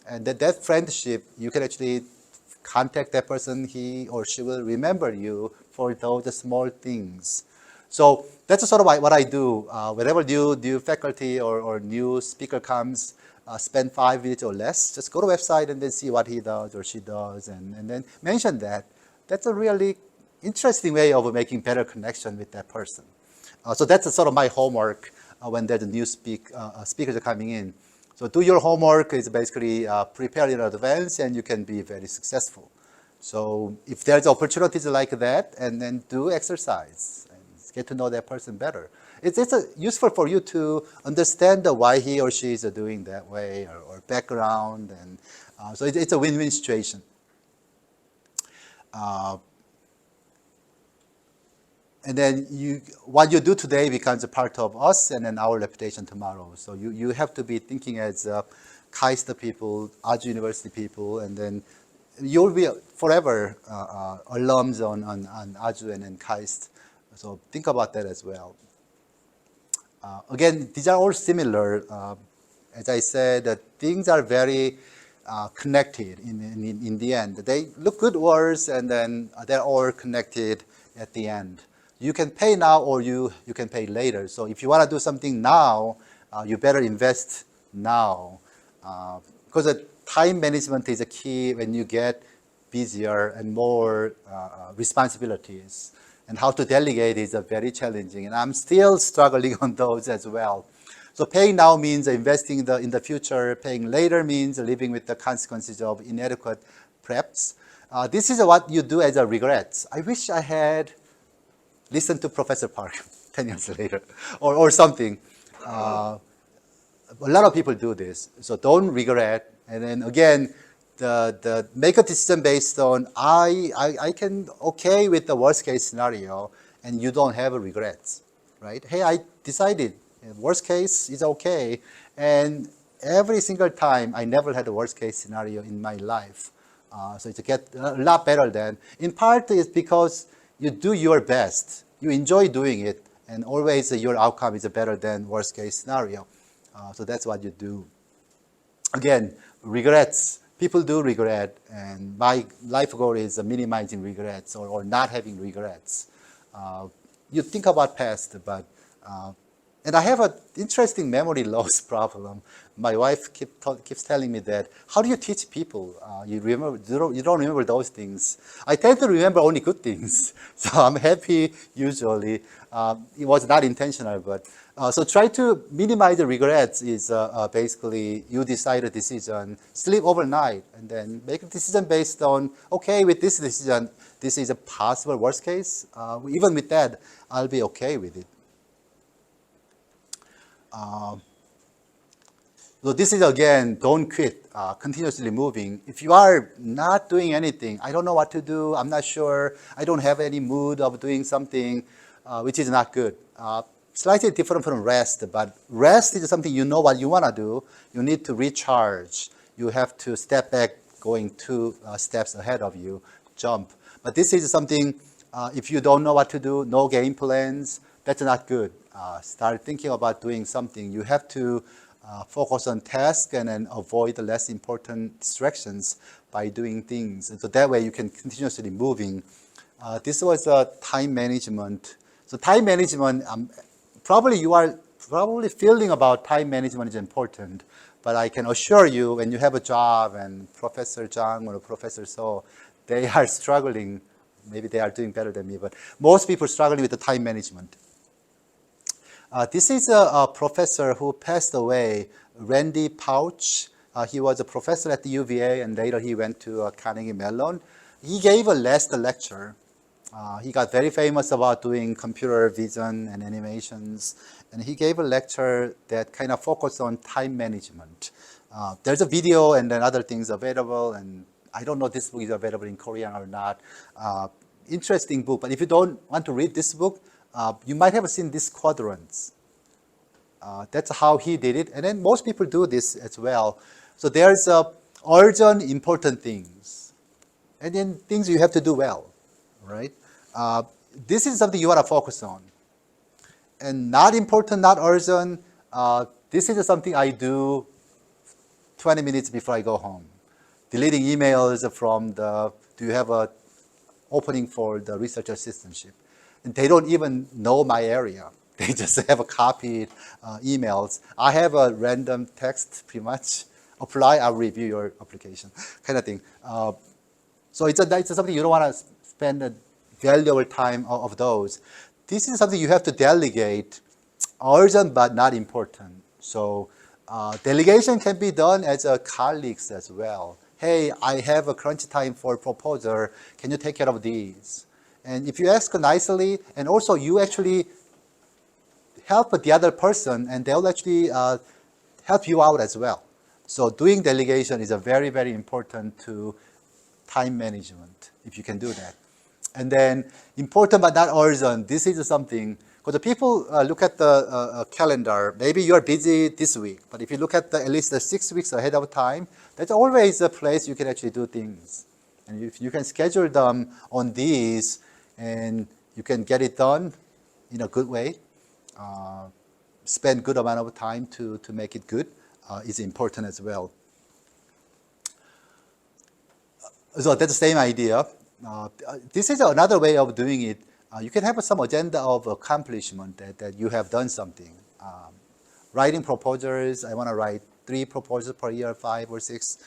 And that friendship, you can actually contact that person, he or she will remember you for those small things. So that's sort of what I do. Whenever new faculty or new speaker comes, spend 5 minutes or less, just go to the website and then see what he does or she does, and then mention that. That's a really interesting way of making better connection with that person. So that's sort of my homework when there's new speakers are coming in. So do your homework is basically prepare in advance, and you can be very successful. So if there's opportunities like that, and then do exercise and get to know that person better. It's useful for you to understand why he or she is doing that way, or background, and so it's a win-win situation. And then what you do today becomes a part of us and then our reputation tomorrow. So you have to be thinking as KAIST people, Aju University people, and then you'll be forever alums on Aju and then KAIST. So think about that as well. Again, these are all similar. As I said, things are very connected in the end. They look good words, and then they're all connected at the end. You can pay now or you can pay later. So if you want to do something now, you better invest now. Because time management is a key when you get busier and more responsibilities. And how to delegate is very challenging. And I'm still struggling on those as well. So paying now means investing in the future. Paying later means living with the consequences of inadequate preps. This is what you do as a regrets. I wish I had listened to Professor Park 10 years later or something. A lot of people do this. So don't regret. And then again, the make a decision based on I can okay with the worst case scenario, and you don't have regrets, right? Hey, I decided worst case is okay, and every single time I never had a worst case scenario in my life. So it get a lot better than. In part is because you do your best, you enjoy doing it, and always your outcome is better than worst case scenario. So that's what you do. Again, regrets. People do regret, and my life goal is minimizing regrets or not having regrets. You think about past, but and I have an interesting memory loss problem. My wife keeps telling me that, how do you teach people? You don't remember those things. I tend to remember only good things, so I'm happy usually. It was not intentional, but so try to minimize the regrets is basically you decide a decision, sleep overnight, and then make a decision based on, okay, with this decision, this is a possible worst case. Even with that, I'll be okay with it. So this is again, don't quit, continuously moving. If you are not doing anything, I don't know what to do, I'm not sure, I don't have any mood of doing something, which is not good. Slightly different from rest, but rest is something you know what you want to do. You need to recharge. You have to step back, going 2 steps ahead of you, jump. But this is something, if you don't know what to do, no game plans, that's not good. Start thinking about doing something. You have to focus on tasks and then avoid the less important distractions by doing things. And so that way you can continuously moving. This was time management. So time management, probably you are feeling about time management is important, but I can assure you when you have a job and Professor Zhang or Professor So, they are struggling. Maybe they are doing better than me, but most people are struggling with the time management. This is a professor who passed away, Randy Pauch. He was a professor at the UVA, and later he went to Carnegie Mellon. He gave a last lecture. He got very famous about doing computer vision and animations, and he gave a lecture that kind of focused on time management. There's a video and then other things available, and I don't know if this book is available in Korean or not. Interesting book, but if you don't want to read this book, you might have seen these quadrants. That's how he did it, and then most people do this as well. So there's urgent, important things, and then things you have to do well, right? This is something you want to focus on. And not important, not urgent, this is something I do 20 minutes before I go home. Deleting emails from do you have a opening for the research assistantship? And they don't even know my area. They just have a copied emails. I have a random text, pretty much. Apply, I'll review your application, kind of thing. So it's something you don't want to spend a valuable time of those. This is something you have to delegate, urgent but not important. So delegation can be done as a colleagues as well. Hey, I have a crunch time for proposal. Can you take care of these? And if you ask nicely, and also you actually help the other person, and they'll actually help you out as well. So doing delegation is a very, very important to time management, if you can do that. And then important but not urgent, this is something Because the people look at the calendar, maybe you're busy this week, but if you look at at least the 6 weeks ahead of time, that's always a place you can actually do things. And if you can schedule them on these and you can get it done in a good way, spend good amount of time to make it good is important as well. So that's the same idea. This is another way of doing it. You can have some agenda of accomplishment that you have done something. Writing proposals, I want to write 3 proposals per year, 5 or 6.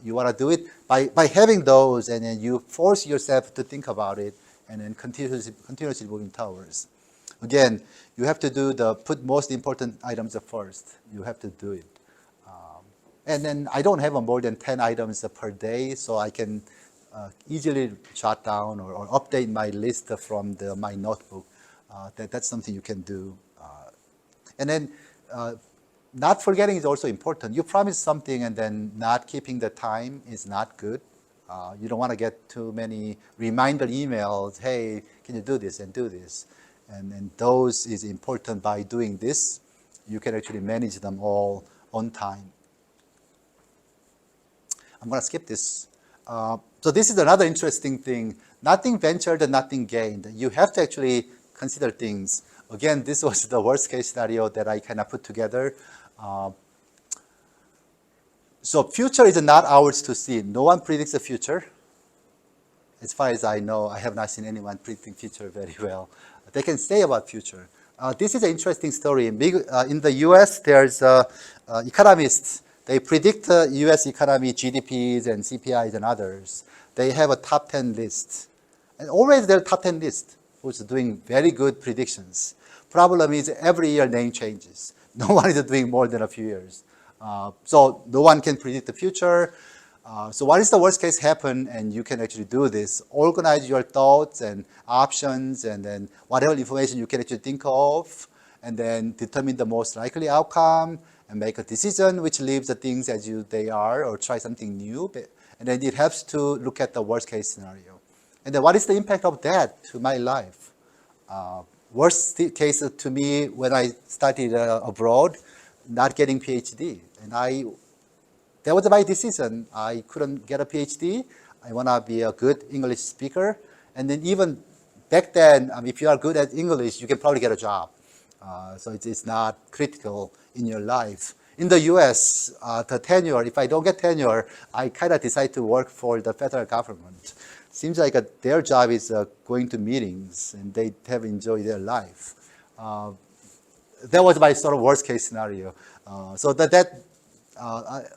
You want to do it by having those, and then you force yourself to think about it, and then continuously moving towards. Again, you have to put most important items first. You have to do it. And then I don't have more than 10 items per day, so I can easily jot down or update my list from my notebook. That's something you can do. And then not forgetting is also important. You promise something and then not keeping the time is not good. You don't want to get too many reminder emails, hey, can you do this and do this? And those is important. By doing this, you can actually manage them all on time. I'm going to skip this. So this is another interesting thing. Nothing ventured and nothing gained. You have to actually consider things. Again, this was the worst case scenario that I kind of put together. So future is not ours to see. No one predicts the future. As far as I know, I have not seen anyone predicting future very well. They can say about future. This is an interesting story. In the US, there's economists. They predict the US economy, GDPs and CPIs and others. They have a top 10 list. And always their top 10 list who's doing very good predictions. Problem is every year name changes. No one is doing more than a few years. So no one can predict the future. So what is the worst case happen, and you can actually do this. Organize your thoughts and options, and then whatever information you can actually think of, and then determine the most likely outcome, and make a decision which leaves the things as they are, or try something new. And then it helps to look at the worst case scenario. And then what is the impact of that to my life? Worst case to me when I studied abroad, not getting PhD. And that was my decision. I couldn't get a PhD. I want to be a good English speaker. And then even back then, if you are good at English, you can probably get a job. So it's not critical in your life. In the US, the tenure, if I don't get tenure, I kind of decide to work for the federal government. Seems like their job is going to meetings, and they have enjoyed their life. That was my sort of worst case scenario. So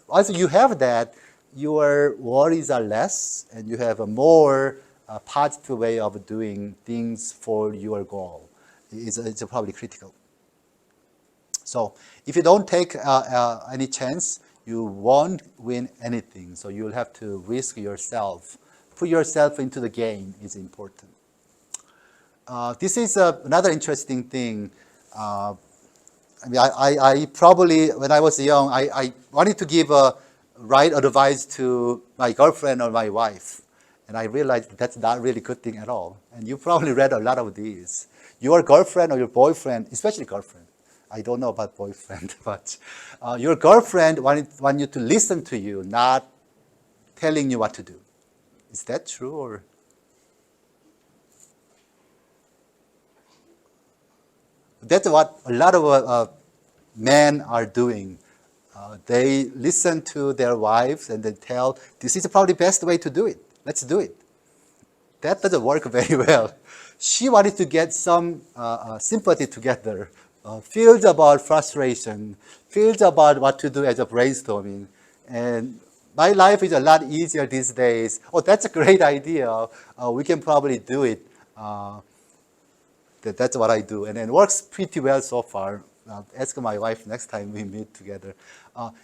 also you have that, your worries are less, and you have a more positive way of doing things for your goal. It's probably critical. So if you don't take any chance, you won't win anything. So you'll have to risk yourself. Put yourself into the game is important. This is another interesting thing. I probably, when I was young, I wanted to give right advice to my girlfriend or my wife. And I realized that's not really a good thing at all. And you probably read a lot of these. Your girlfriend or your boyfriend, especially girlfriend, I don't know about boyfriend, but your girlfriend want you to listen to you, not telling you what to do. Is that true, or? That's what a lot of men are doing. They listen to their wives and they tell, this is probably the best way to do it. Let's do it. That doesn't work very well. She wanted to get some sympathy together, feels about frustration, feels about what to do as a brainstorming. And my life is a lot easier these days. Oh, that's a great idea. We can probably do it. That's what I do. And it works pretty well so far. Ask my wife next time we meet together.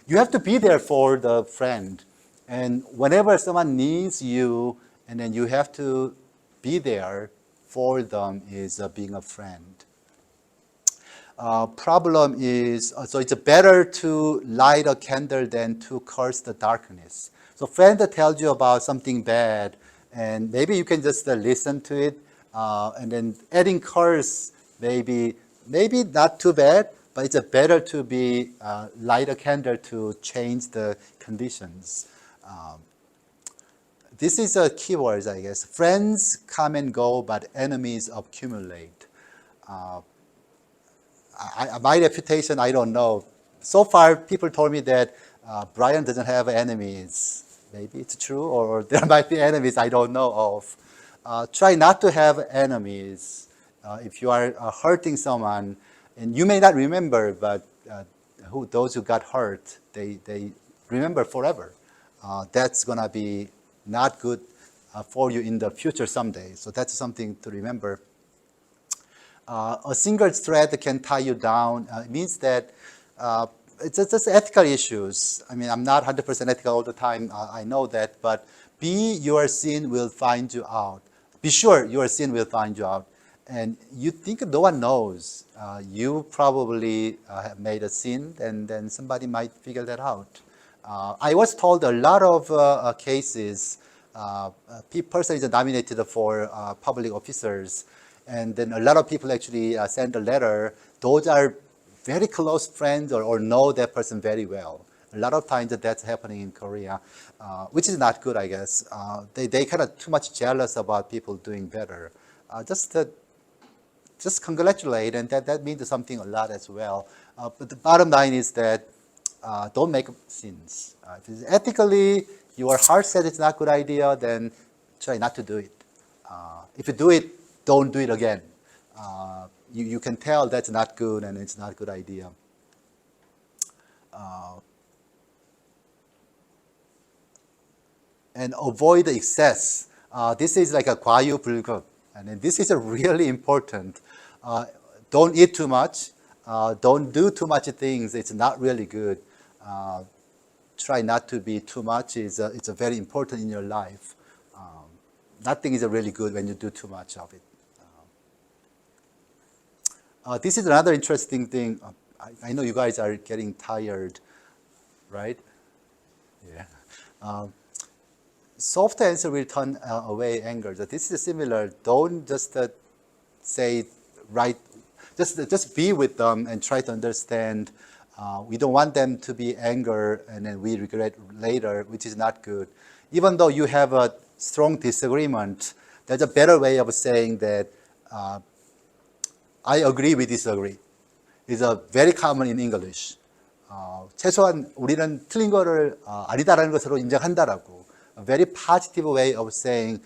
You have to be there for the friend. And whenever someone needs you, and then you have to be there for them is being a friend. Problem is, so it's better to light a candle than to curse the darkness. So friend tells you about something bad, and maybe you can just listen to it, and then adding curse maybe not too bad, but it's better to be light a candle to change the conditions. This is a keyword, I guess. Friends come and go, but enemies accumulate. My reputation, I don't know. So far, people told me that Brian doesn't have enemies. Maybe it's true, or there might be enemies I don't know of. Try not to have enemies. If you are hurting someone, and you may not remember, but those who got hurt, they remember forever. That's going to be not good for you in the future someday. So that's something to remember. A single thread can tie you down. It means that it's just ethical issues. I mean, I'm not 100% ethical all the time. I know that. But your sin will find you out. Be sure your sin will find you out. And you think no one knows. You probably have made a sin, and then somebody might figure that out. I was told a lot of cases, person is nominated for public officers, and then a lot of people actually send a letter. Those are very close friends or know that person very well. A lot of times that's happening in Korea, which is not good, I guess. They kind of too much jealous about people doing better. Just congratulate, and that means something a lot as well. But the bottom line is that don't make sins. If it's ethically, your heart says it's not a good idea, then try not to do it. If you do it, don't do it again. You can tell that's not good and it's not a good idea. And avoid the excess. This is like a 과유불급, and this is a really important. Don't eat too much. Don't do too much things. It's not really good. Try not to be too much. It's very important in your life. Nothing is really good when you do too much of it. This is another interesting thing. I know you guys are getting tired, right? Yeah. Soft answer will turn away anger. This is similar. Don't just say right. Just be with them and try to understand. We don't want them to be anger and then we regret later, which is not good. Even though you have a strong disagreement, there's a better way of saying that I agree, we disagree. It's very common in English. 최소한 우리는 틀린 거를 아니다라는 것으로 인정한다라고. A very positive way of saying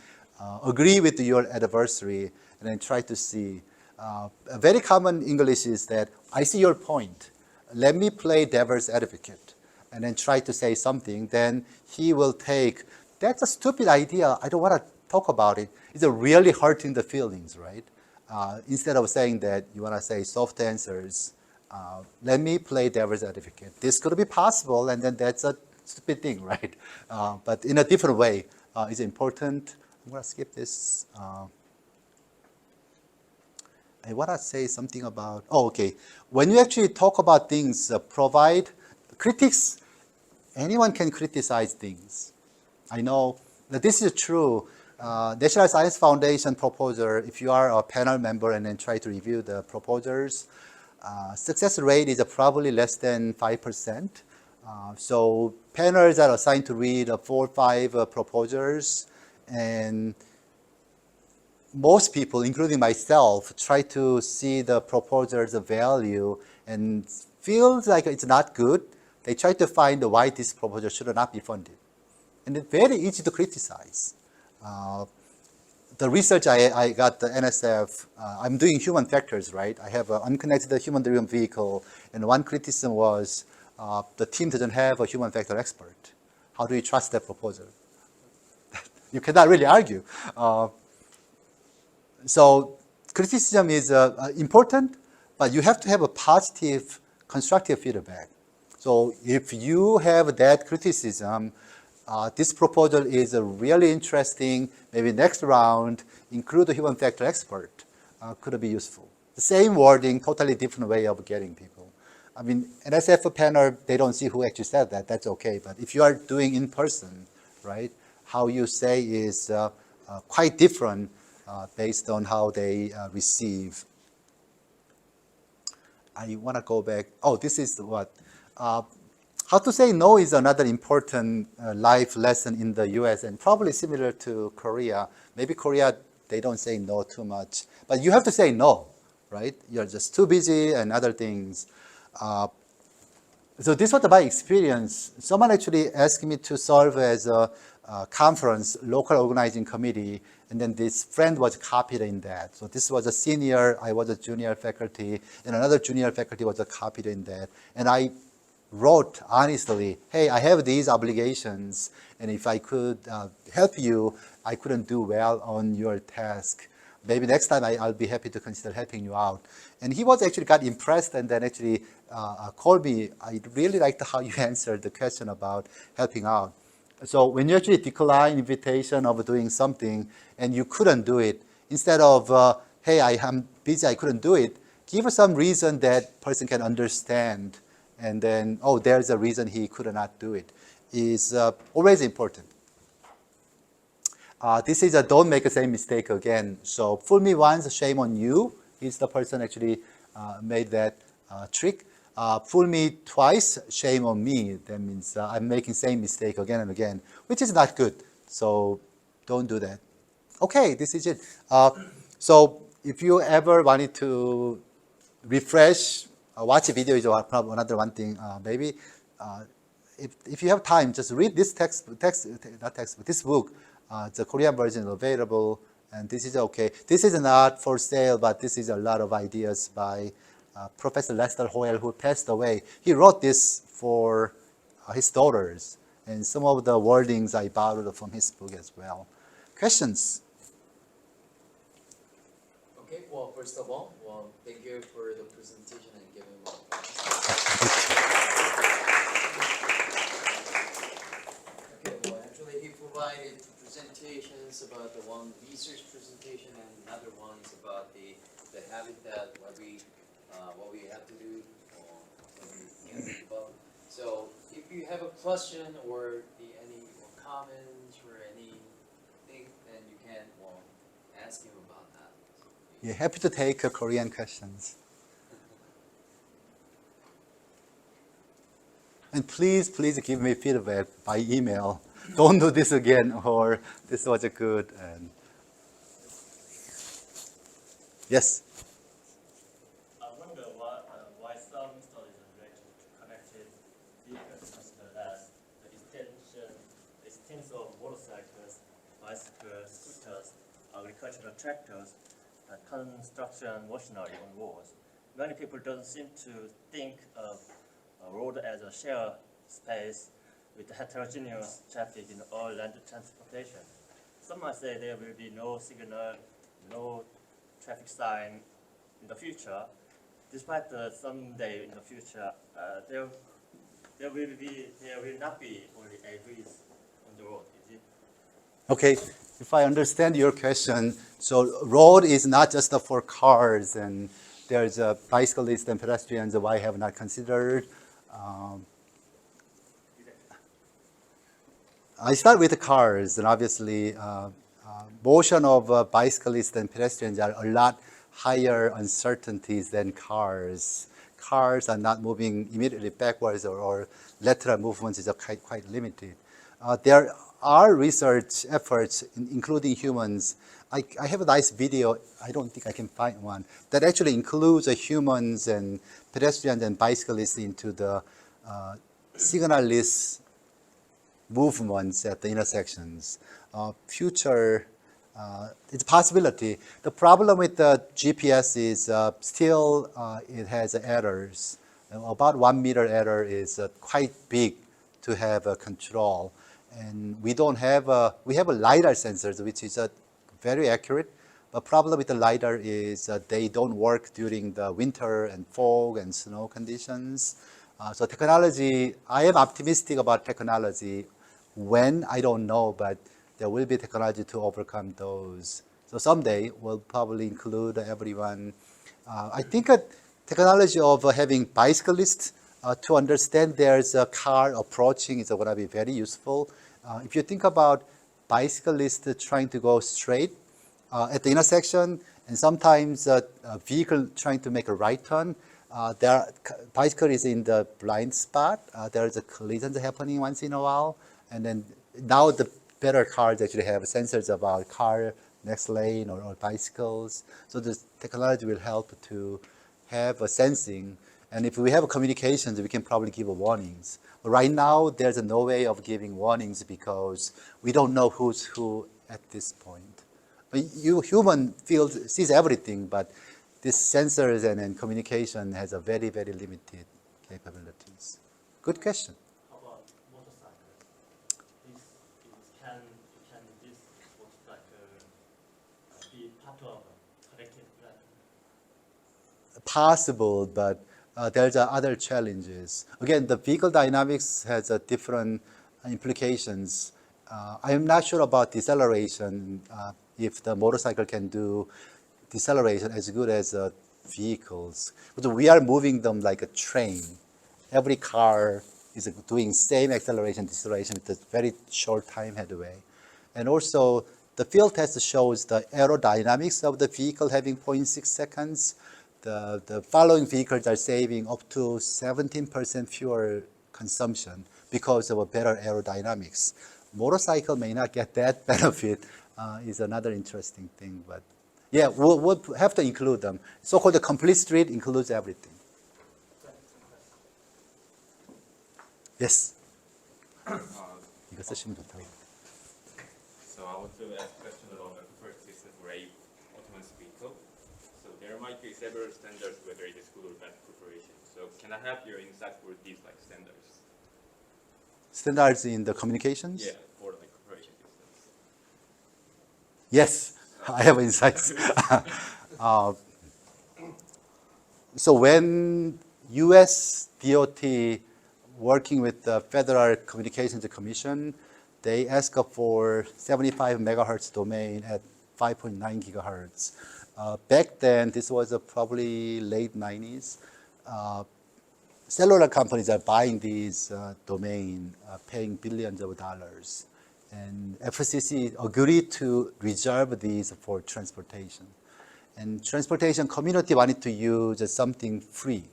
agree with your adversary and then try to see. A very common English is that I see your point. Let me play devil's advocate and then try to say something. Then he will take, that's a stupid idea. I don't want to talk about it. It's really hurting the feelings, right? Instead of saying that, you want to say soft answers. Let me play devil's advocate. This could be possible, and then that's a stupid thing, right? But in a different way, it's important. I'm going to skip this. I want to say something about, okay. When you actually talk about things, provide critics, anyone can criticize things. I know that this is true. National Science Foundation proposal, if you are a panel member and then try to review the proposals, success rate is probably less than 5%. So panels are assigned to read 4 or 5 proposals, and most people, including myself, try to see the proposal's value and feels like it's not good. They try to find why this proposal should not be funded. And it's very easy to criticize. The research I got the NSF, I'm doing human factors, right? I have an unconnected human-driven vehicle, and one criticism was the team doesn't have a human factor expert. How do you trust that proposal? You cannot really argue. So criticism is important, but you have to have a positive, constructive feedback. So if you have that criticism, this proposal is really interesting, maybe next round, include a human factor expert, could be useful. The same wording, totally different way of getting people. I mean, NSF panel, they don't see who actually said that, that's okay. But if you are doing in person, right, how you say is quite different based on how they receive. I want to go back. Oh, this is what? Uh, how to say no is another important life lesson in the US and probably similar to Korea. Maybe Korea, they don't say no too much. But you have to say no, right? You're just too busy and other things. Uh, so this was my experience. Someone actually asked me to serve as a conference, local organizing committee, and then this friend was copied in that. So this was a senior, I was a junior faculty, and another junior faculty was copied in that. And I wrote honestly, hey, I have these obligations, and if I could help you, I couldn't do well on your task. Maybe next time I'll be happy to consider helping you out. And he was actually got impressed and then actually called me. I really liked how you answered the question about helping out. So when you actually decline invitation of doing something and you couldn't do it, instead of, hey, I am busy, I couldn't do it, give some reason that person can understand. And then, oh, there's a reason he could not do it, is always important. This is a don't make the same mistake again. So fool me once, shame on you. He's the person actually made that trick. Fool me twice, shame on me. That means I'm making same mistake again and again, which is not good. So don't do that. Okay, this is it. So if you ever wanted to refresh, watch a video is probably another one thing. Maybe if you have time, just read this this book. The Korean version is available, and this is okay. This is not for sale, but this is a lot of ideas by Professor Lester Hoyle, who passed away. He wrote this for his daughters, and some of the wordings I borrowed from his book as well. Questions? Okay, well, first of all, thank you for the presentation and giving me. Okay, well, actually, he provided presentations about the one research presentation and another one is about the habitat, what we have to do, or what we can do about. So, if you have a question or any comments or anything, then you can ask him about that. Yeah, happy to take Korean questions. And please give me feedback by email. Don't do this again, or this was a good. And yes. I wonder why some studies relate to connected vehicles, consider as the extent of motorcycles, bicycles, scooters, agricultural tractors, and construction machinery on roads. Many people don't seem to think of a road as a shared space with heterogeneous traffic in all land transportation. Some might say there will be no signal, no traffic sign in the future. Despite someday in the future, there will not be only AVs on the road, is it? Okay, if I understand your question, so road is not just for cars, and there's bicyclists and pedestrians that I have not considered. I start with the cars, and obviously, motion of bicyclists and pedestrians are a lot higher uncertainties than cars. Cars are not moving immediately backwards, or lateral movements is quite limited. There are research efforts, including humans. I have a nice video, I don't think I can find one, that actually includes humans and pedestrians and bicyclists into the signalless movements at the intersections. Future, it's a possibility. The problem with the GPS is still it has errors. About 1 meter error is quite big to have control. And we don't have, we have a LiDAR sensors, which is very accurate. The problem with the LiDAR is they don't work during the winter and fog and snow conditions. So technology, I am optimistic about technology. When, I don't know, but there will be technology to overcome those. So someday we'll probably include everyone. I think technology of having bicyclists to understand there's a car approaching is going to be very useful. If you think about bicyclists trying to go straight at the intersection, and sometimes a vehicle trying to make a right turn, Bicycle is in the blind spot. There's a collisions happening once in a while, and then now the better cars actually have sensors about car next lane or bicycles. So this technology will help to have a sensing, and if we have communications, we can probably give warnings. But right now, there's no way of giving warnings because we don't know who's who at this point. Human field sees everything, but this sensors and communication has a very, very limited capabilities. Good question. How about motorcycles? Can this motorcycle be part of a connected platform? Possible, but there's other challenges. Again, the vehicle dynamics has a different implications. I'm not sure about deceleration, if the motorcycle can do deceleration as good as vehicles. But we are moving them like a train. Every car is doing same acceleration, deceleration with a very short time headway. And also, the field test shows the aerodynamics of the vehicle having 0.6 seconds. The following vehicles are saving up to 17% fuel consumption because of a better aerodynamics. Motorcycle may not get that benefit, is another interesting thing. But yeah, we'll have to include them. So-called the complete street includes everything. Yes. 이거 쓰시면 좋다고. So I want to ask a question about the first system for a autonomous vehicle. So there might be several standards whether it is good or bad preparation. So can I have your insight for these like standards? Standards in the communications? Yeah, for like preparation systems. Yes, I have insights. So when U.S. DOT working with the Federal Communications Commission, they ask for 75 megahertz domain at 5.9 gigahertz. Back then, this was probably late 90s. Cellular companies are buying these domain, paying billions of dollars. And FCC agreed to reserve these for transportation. And transportation community wanted to use something free.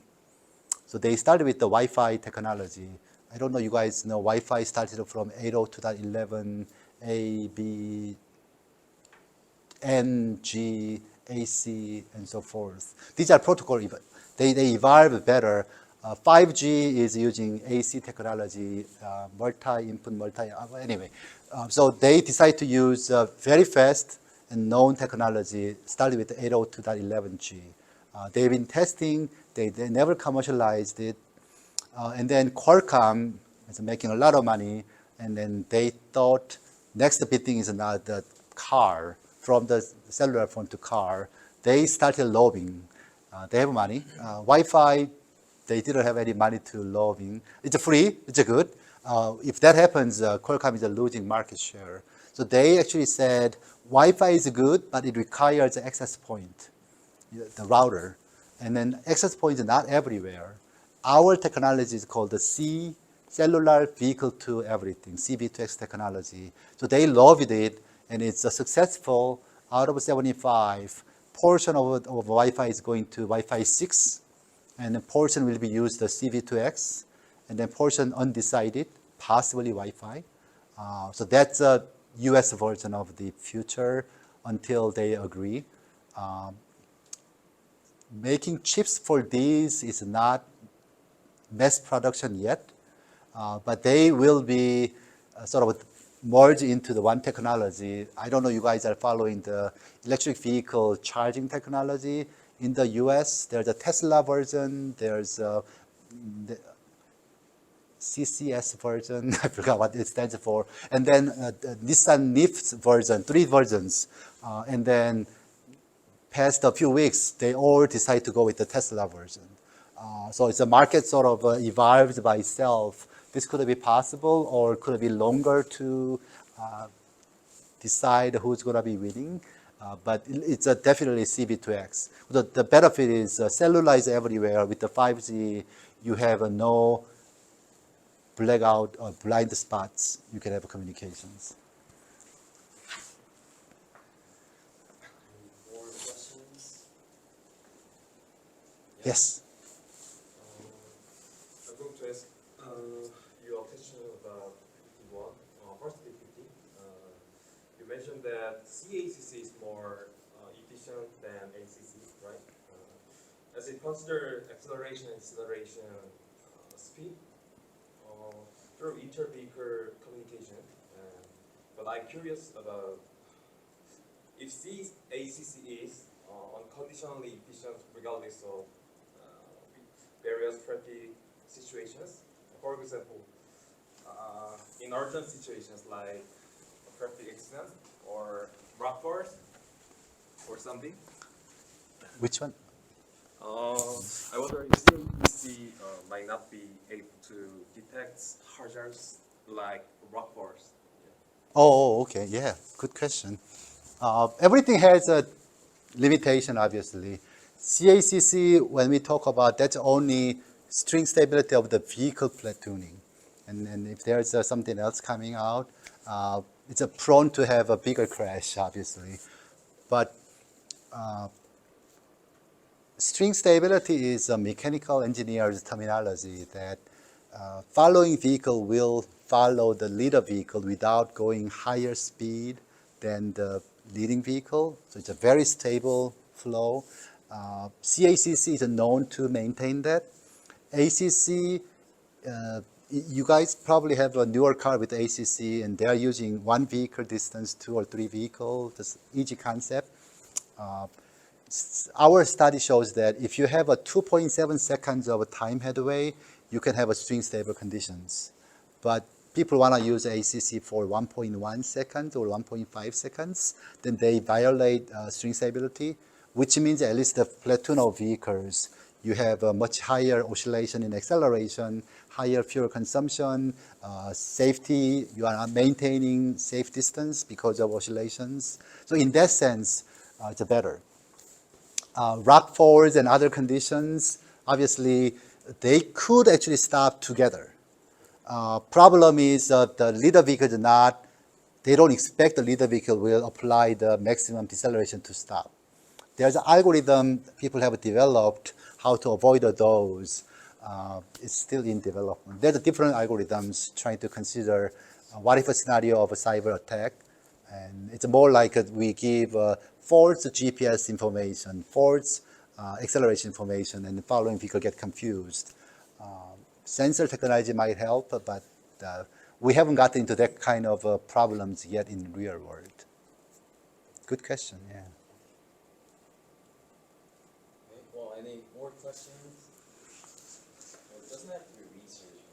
So they started with the Wi-Fi technology. I don't know, you guys know Wi-Fi started from 802.11, A, B, N, G, AC, and so forth. These are protocol, they evolve better. 5G is using AC technology, multi-input, anyway. So they decide to use very fast and known technology, started with 802.11g. They've been testing, they never commercialized it. And then Qualcomm is making a lot of money, and then they thought next big thing is not the car, from the cellular phone to car. They started lobbying. They have money. Wi-Fi, they didn't have any money to lobbying. It's free, it's good. If that happens, Qualcomm is losing market share. So they actually said Wi-Fi is good, but it requires an access point, the router. And then access point is not everywhere. Our technology is called the C, cellular vehicle to everything, C-V2X technology. So they lobbied it, and it's successful. Out of 75, portion of Wi-Fi is going to Wi-Fi 6, and a portion will be used the CV2X, and then portion undecided, possibly Wi-Fi. So that's a US version of the future until they agree. Making chips for these is not mass production yet, but they will be sort of merged into the one technology. I don't know, you guys are following the electric vehicle charging technology. In the US, there's a Tesla version, there's a CCS version, I forgot what it stands for, and then the Nissan Leaf version, 3 versions. And then past a few weeks, they all decide to go with the Tesla version. So it's a market sort of evolves by itself. This could be possible, or could it be longer to decide who's going to be winning. But it's definitely CV2X. The benefit is cellular is everywhere. With the 5G, you have no blackout or blind spots. You can have communications. More questions? Yes. I'm going to ask your question about 51, first 50. You mentioned that CACC is more efficient than ACC, right? As it consider acceleration and deceleration speed through inter-vehicle communication. But I'm curious about if ACC is unconditionally efficient regardless of various traffic situations. For example, in urgent situations like a traffic accident or rock forest or something. Which one? I wonder if CAPC might not be able to detect hazards like rock forest. Oh, okay, yeah, good question. Everything has a limitation, obviously. CACC, when we talk about, that's only string stability of the vehicle platooning. And if there's something else coming out, it's prone to have a bigger crash, obviously. But string stability is a mechanical engineer's terminology that following vehicle will follow the leader vehicle without going higher speed than the leading vehicle. So it's a very stable flow. CACC is known to maintain that. ACC, you guys probably have a newer car with ACC, and they're using one vehicle distance, 2 or 3 vehicles, just easy concept. Our study shows that if you have a 2.7 seconds of time headway, you can have a string stable conditions. But people want to use ACC for 1.1 seconds or 1.5 seconds, then they violate string stability, which means at least the platoon of vehicles, you have a much higher oscillation in acceleration, higher fuel consumption, safety, you are not maintaining safe distance because of oscillations. So in that sense, it's better. Rock falls and other conditions, obviously, they could actually stop together. Problem is the leader vehicle they don't expect the leader vehicle will apply the maximum deceleration to stop. There's an algorithm people have developed how to avoid those. It's still in development. There's different algorithms trying to consider what if a scenario of a cyber attack. And it's more like we give false GPS information, false acceleration information, and the following vehicle get confused. Sensor technology might help, but we haven't gotten into that kind of problems yet in real world. Good question, yeah. Okay, well, any more questions? Well, it doesn't have to be research,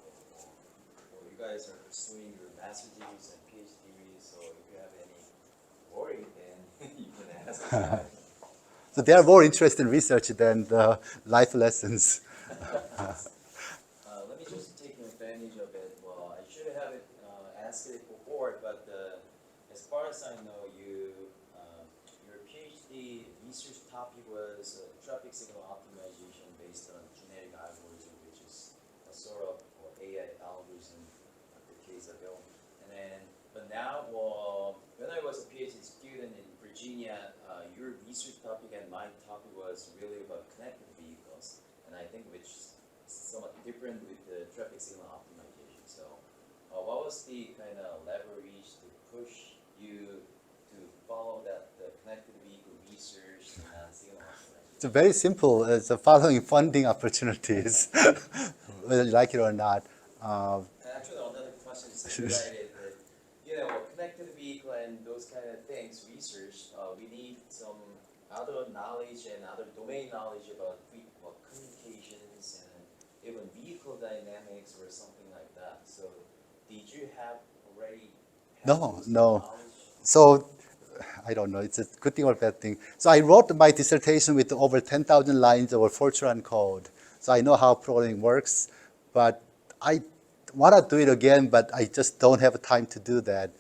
or you guys are pursuing your master's degrees and PhD degrees, so if you have any worry, then you can ask. So they are more interested in research than the life lessons. Let me just take advantage of it. Well, I should have asked it before, but as far as I know, your PhD research topic was traffic signal optimization based on genetic algorithm, which is a sort of AI algorithm, the case of it. But now, when I was a PhD student in Virginia, your research topic and my topic was really about connected vehicles, and I think which is somewhat different with the traffic signal optimization. So, what was the kind of leverage to push you to follow the connected vehicle research and signal optimization? It's very simple. It's the following funding opportunities, whether you like it or not. Actually, another question is related. Connected vehicle and those kind of things, research, we need some other knowledge and other domain knowledge about communications and even vehicle dynamics or something like that. So, did you already have No, those no. knowledge? So I don't know, it's a good thing or bad thing. So I wrote my dissertation with over 10,000 lines of Fortran code. So I know how programming works, but I want to do it again, but I just don't have time to do that.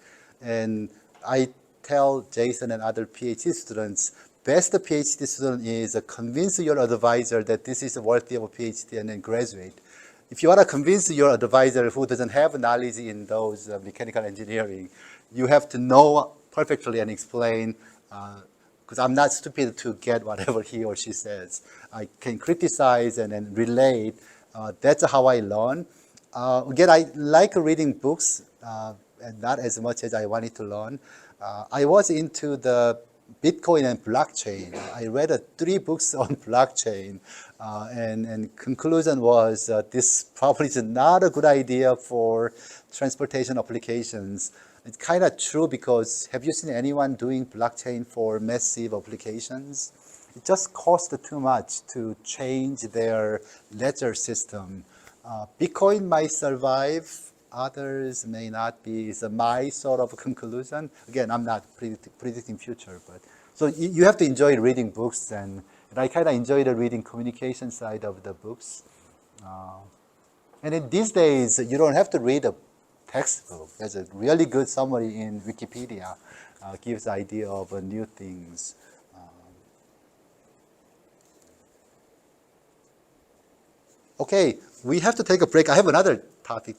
And I tell Jason and other PhD students, best PhD student is convince your advisor that this is worthy of a PhD and then graduate. If you want to convince your advisor who doesn't have knowledge in those mechanical engineering, you have to know perfectly and explain, because I'm not stupid to get whatever he or she says. I can criticize and then relate, That's how I learn. Again, I like reading books, and not as much as I wanted to learn. I was into the Bitcoin and blockchain. I read 3 books on blockchain, and conclusion was this probably is not a good idea for transportation applications. It's kind of true because have you seen anyone doing blockchain for massive applications? It just costs too much to change their ledger system. Bitcoin might survive, others may not be, is my sort of conclusion. Again, I'm not predicting future, but so you have to enjoy reading books, and I kind of enjoy the reading communication side of the books. And in these days, you don't have to read a textbook. There's a really good summary in Wikipedia, gives idea of new things. Okay, we have to take a break. I have another topic.